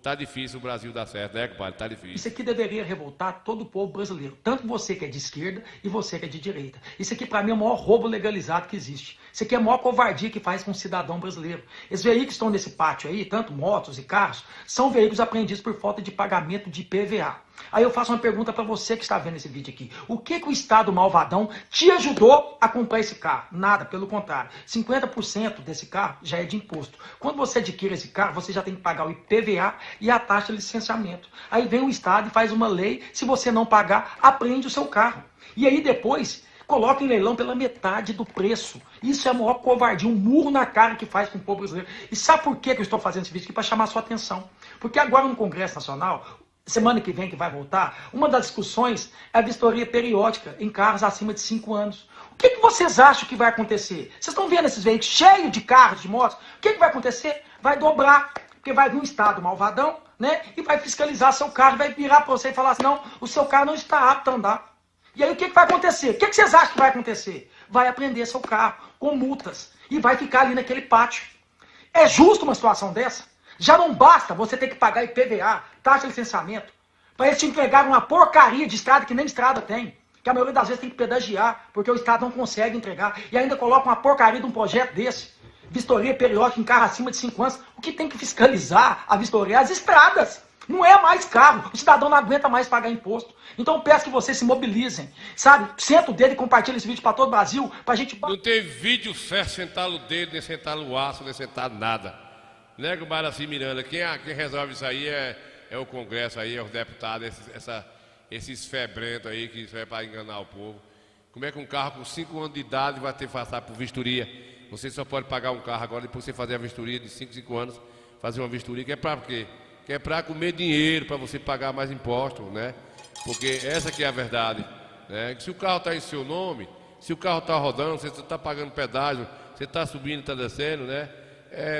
Tá difícil o Brasil dar certo, né, compadre? Tá difícil. Isso aqui deveria revoltar todo o povo brasileiro. Tanto você que é de esquerda e você que é de direita. Isso aqui pra mim é o maior roubo legalizado que existe. Isso aqui é a maior covardia que faz com um cidadão brasileiro. Esses veículos que estão nesse pátio aí, tanto motos e carros, são veículos apreendidos por falta de pagamento de IPVA. Aí eu faço uma pergunta para você que está vendo esse vídeo aqui. O que o Estado malvadão te ajudou a comprar esse carro? Nada, pelo contrário. 50% desse carro já é de imposto. Quando você adquire esse carro, você já tem que pagar o IPVA e a taxa de licenciamento. Aí vem o Estado e faz uma lei, se você não pagar, apreende o seu carro. E aí depois, coloca em leilão pela metade do preço. Isso é a maior covardia, um murro na cara que faz com o povo brasileiro. E sabe por que eu estou fazendo esse vídeo aqui? Para chamar a sua atenção. Porque agora no Congresso Nacional, semana que vem que vai voltar, uma das discussões é a vistoria periódica em carros acima de 5 anos. O que vocês acham que vai acontecer? Vocês estão vendo esses veículos cheios de carros, de motos? O que vai acontecer? Vai dobrar, porque vai vir um Estado malvadão, né? E vai fiscalizar seu carro, vai virar para você e falar assim, não, o seu carro não está apto a andar. E aí o que vai acontecer? O que vocês acham que vai acontecer? Vai apreender seu carro com multas e vai ficar ali naquele pátio. É justo uma situação dessa? Já não basta você ter que pagar IPVA, taxa de licenciamento, para eles te entregar uma porcaria de estrada que nem estrada tem. Que a maioria das vezes tem que pedagiar, porque o Estado não consegue entregar. E ainda coloca uma porcaria de um projeto desse. Vistoria periódica em carro acima de 5 anos. O que tem que fiscalizar a vistoria é as estradas. Não é mais carro. O cidadão não aguenta mais pagar imposto. Então eu peço que vocês se mobilizem. Sabe? Senta o dedo e compartilha esse vídeo para todo o Brasil. Pra gente... Não tem vídeo certo sentar o dedo, nem sentar o aço, nem sentar nada. Né, Guaraci Miranda? Quem resolve isso aí é o Congresso aí, é os deputados, esses febrentos aí que isso é para enganar o povo. Como é que um carro com 5 anos de idade vai ter que passar por vistoria? Você só pode pagar um carro agora depois você fazer a vistoria de 5 anos, fazer uma vistoria, que é para quê? Que é para comer dinheiro, para você pagar mais impostos, né? Porque essa que é a verdade, né? Se o carro está em seu nome, se o carro está rodando, você está pagando pedágio, você está subindo, está descendo, né?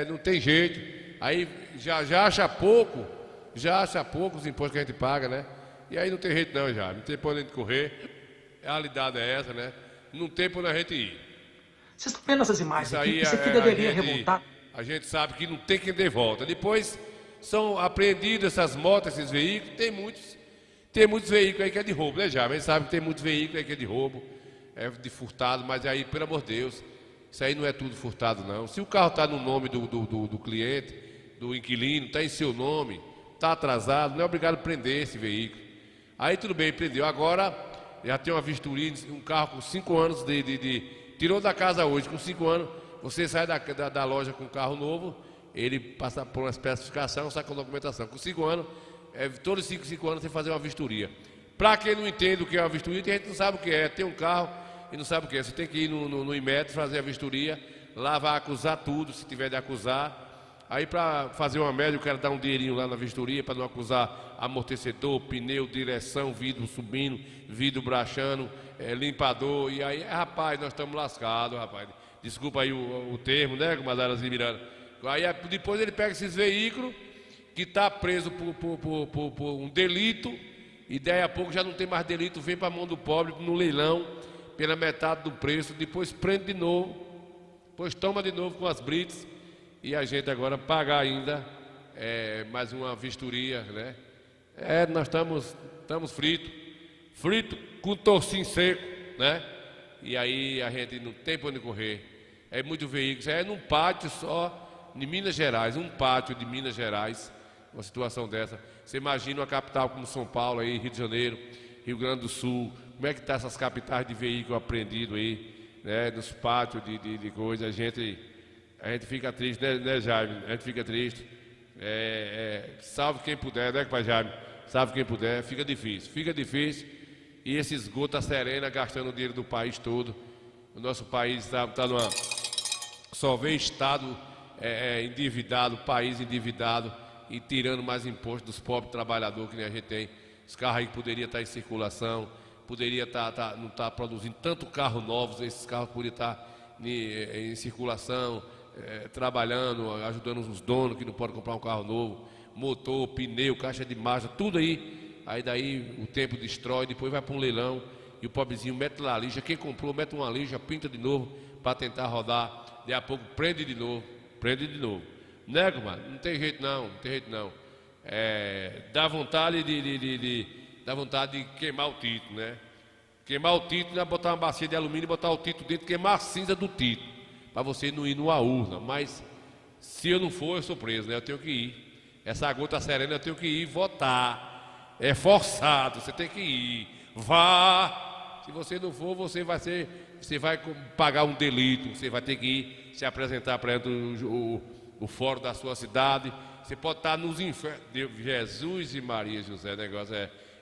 Não tem jeito. Aí já acha pouco os impostos que a gente paga, né? E aí não tem jeito não, já. Não tem por onde correr. A realidade é essa, né? Não tem por onde a gente ir. Vocês estão vendo essas imagens aqui? Isso aqui deveria revoltar. A gente sabe que não tem quem dê volta. Depois são apreendidas essas motos, esses veículos. Tem muitos veículos aí que é de roubo, né, já? A gente sabe que tem muitos veículos aí que é de roubo, é de furtado, mas aí, pelo amor de Deus, isso aí não é tudo furtado, não. Se o carro está no nome do cliente, do inquilino, está em seu nome, está atrasado, não é obrigado a prender esse veículo. Aí tudo bem, prendeu. Agora já tem uma vistoria, um carro com 5 anos tirou da casa hoje, com 5 anos, você sai da loja com um carro novo, ele passa por uma especificação, sai com documentação. Com 5 anos, todos os 5 anos tem que fazer uma vistoria. Para quem não entende o que é uma vistoria, tem gente que não sabe o que é. Tem um carro e não sabe o que é. Você tem que ir no Inmetro, fazer a vistoria, lá vai acusar tudo, se tiver de acusar. Aí para fazer uma média, o cara dá um dinheirinho lá na vistoria para não acusar amortecedor, pneu, direção, vidro subindo, vidro brachando, limpador. E aí, rapaz, nós estamos lascados, rapaz. Desculpa aí o termo, né, Guaraci Miranda? Aí depois ele pega esses veículos que está preso por um delito, e daí a pouco já não tem mais delito, vem para a mão do pobre no leilão, pela metade do preço, depois prende de novo, depois toma de novo com as brits. E a gente agora pagar ainda mais uma vistoria, né? Nós estamos frito com torcinho seco, né? E aí a gente não tem para onde correr. É muito veículo, isso é num pátio só, de Minas Gerais, um pátio de Minas Gerais, uma situação dessa. Você imagina uma capital como São Paulo, aí, Rio de Janeiro, Rio Grande do Sul, como é que está essas capitais de veículo apreendido aí, né? Nos pátios de coisa, a gente fica triste, né, Jaime? A gente fica triste. Salve quem puder, né, pai Jaime? Salve quem puder, fica difícil. E esse esgoto a serena, gastando o dinheiro do país todo. O nosso país está numa... Só vê Estado endividado, país endividado e tirando mais imposto dos pobres trabalhadores que nem a gente tem. Os carros aí que poderiam estar em circulação, poderia não estar produzindo tanto carro novos, esses carros poderiam estar em circulação, trabalhando, ajudando os donos que não podem comprar um carro novo, motor, pneu, caixa de marcha, tudo aí. Aí daí o tempo destrói, depois vai para um leilão e o pobrezinho mete lá a lixa. Quem comprou mete uma lixa, pinta de novo para tentar rodar. Daí a pouco prende de novo. Né, mano? Não tem jeito não. Dá vontade dá vontade de queimar o título, né? Queimar o título é botar uma bacia de alumínio e botar o título dentro, queimar a cinza do título, para você não ir numa urna. Mas se eu não for, eu sou preso, né? Eu tenho que ir. Essa gota serena eu tenho que ir votar. É forçado, você tem que ir. Vá. Se você não for, você vai pagar um delito. Você vai ter que ir se apresentar perante o fórum da sua cidade. Você pode estar nos infernos. Jesus e Maria José, o negócio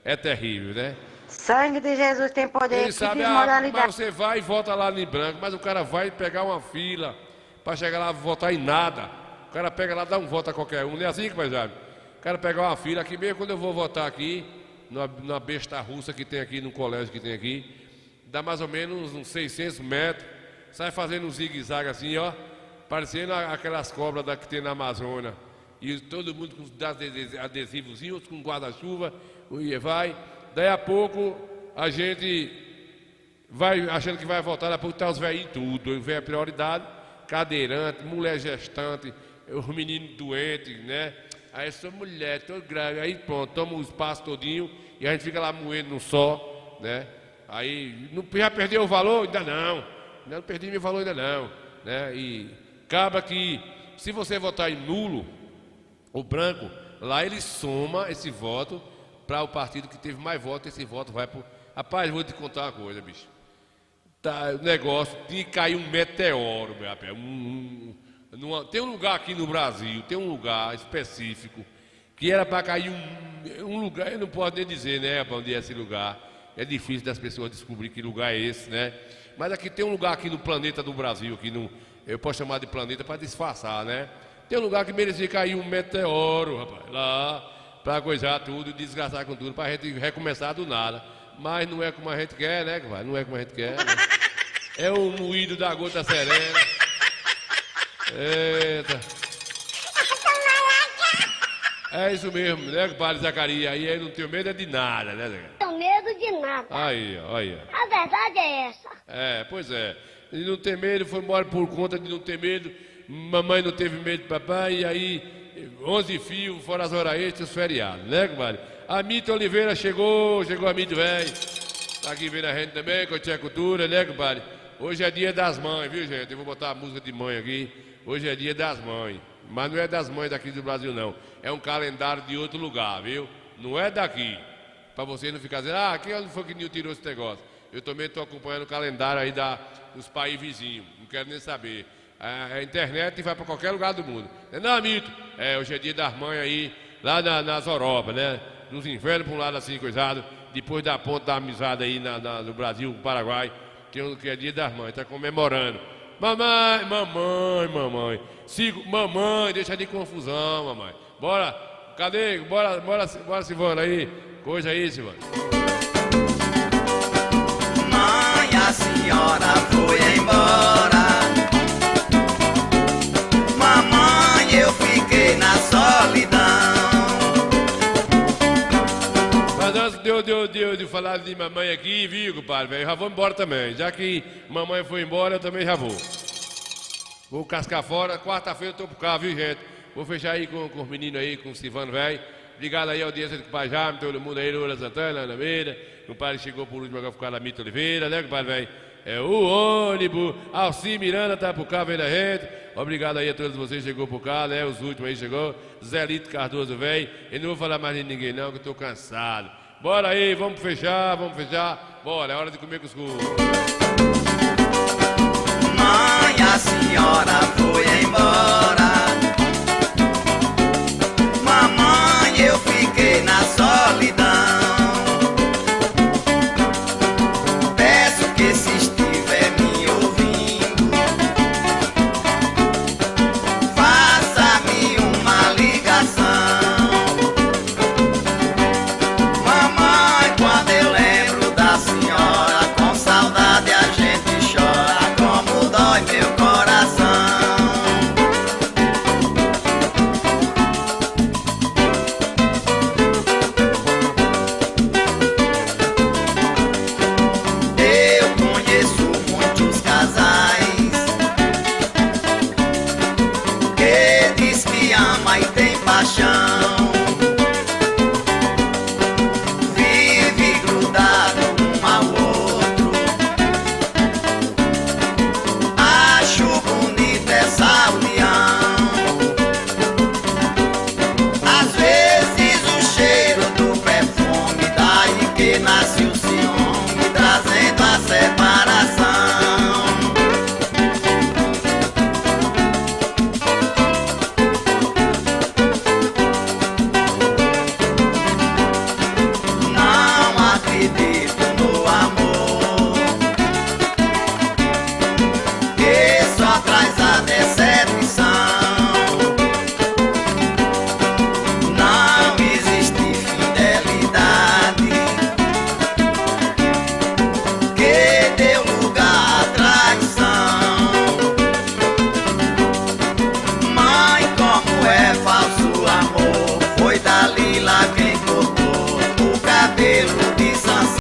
É terrível, né? Sangue de Jesus tem poder, Ele que sabe, desmoralidade. mas você vai e volta lá em branco, mas o cara vai pegar uma fila para chegar lá e votar em nada. O cara pega lá, dá um voto a qualquer um, não é assim que vai, sabe? O cara pega uma fila aqui mesmo, quando eu vou votar aqui, numa besta russa que tem aqui, no colégio que tem aqui, dá mais ou menos uns 600 metros, sai fazendo um zigue-zague assim, ó, parecendo aquelas cobras que tem na Amazônia. E todo mundo com adesivozinhos, outros com guarda-chuva, vai. Daí a pouco a gente vai achando que vai votar, daqui a pouco tá os velhinhos tudo. Vem a prioridade, cadeirante, mulher gestante, os meninos doentes, né? Aí sou mulher, tô grávida, aí pronto, toma o espaço todinho e a gente fica lá moendo no sol, né? Aí, já perdeu o valor? Ainda não perdi meu valor ainda não, né? E acaba que, se você votar em nulo, o branco, lá ele soma esse voto para o partido que teve mais votos, esse voto vai pro... Rapaz, vou te contar uma coisa, bicho. Tá, o negócio, tinha que cair um meteoro, meu rapaz. Tem um lugar aqui no Brasil, tem um lugar específico, que era para cair um lugar, eu não posso nem dizer, né, para onde é esse lugar. É difícil das pessoas descobrir que lugar é esse, né? Mas aqui tem um lugar aqui no planeta do Brasil, que não, eu posso chamar de planeta para disfarçar, né? Tem um lugar que merecia cair um meteoro, rapaz, lá, para coisar tudo, desgastar com tudo, para a gente recomeçar do nada. Mas não é como a gente quer, né, rapaz? Não é como a gente quer, né? É o moído da gota serena. Eita. É isso mesmo, né, compadre Zacarias? Aí eu não tenho medo de nada, né, Zacarias? Não tenho medo de nada. Aí, ó, aí, ó. A verdade é essa. É, pois é. Ele não tem medo, foi embora por conta de não ter medo. Mamãe não teve medo de papai, e aí 11 fios, fora as horas extras, feriado, né, compadre? A Mita Oliveira chegou a Mita, velho. Tá aqui vendo a gente também, com a cultura, né, compadre? Hoje é dia das mães, viu, gente? Eu vou botar a música de mãe aqui. Hoje é dia das mães. Mas não é das mães daqui do Brasil, não. É um calendário de outro lugar, viu? Não é daqui. Pra você não ficar dizendo, quem foi que Nil tirou esse negócio? Eu também estou acompanhando o calendário aí dos países vizinhos. Não quero nem saber. A internet vai para qualquer lugar do mundo. Não, Amito? Hoje é dia das mães aí, lá nas Europa, né? Nos invernos, por um lado assim, coisado. Depois da ponta da amizade aí no Brasil, no Paraguai, que é dia das mães, tá comemorando. Mamãe. Mamãe, deixa de confusão, mamãe. Bora, cadê? Bora, Silvana aí. Coisa aí, Silvana. Mãe, a senhora foi embora. Mamãe, eu fiquei na solidão. Mas antes de falar de mamãe aqui, viu, compadre? Já vou embora também. Já que mamãe foi embora, eu também já vou. Vou cascar fora. Quarta-feira eu tô por cá, viu, gente? Vou fechar aí com os meninos aí, com o Silvano, velho. Obrigado aí, audiência do compadre Jaime, todo mundo aí, Loura Santana, Ana Meira. O compadre chegou por último agora ficar na Mita Oliveira, né, compadre, velho? É o ônibus. Alci Miranda tá por cá vendo a gente. Obrigado aí a todos vocês que chegou por cá, né? Os últimos aí chegou. Zelito Cardoso, velho. Eu não vou falar mais de ninguém, não, que eu tô cansado. Bora aí, vamos fechar. Bora, é hora de comer cuscuz.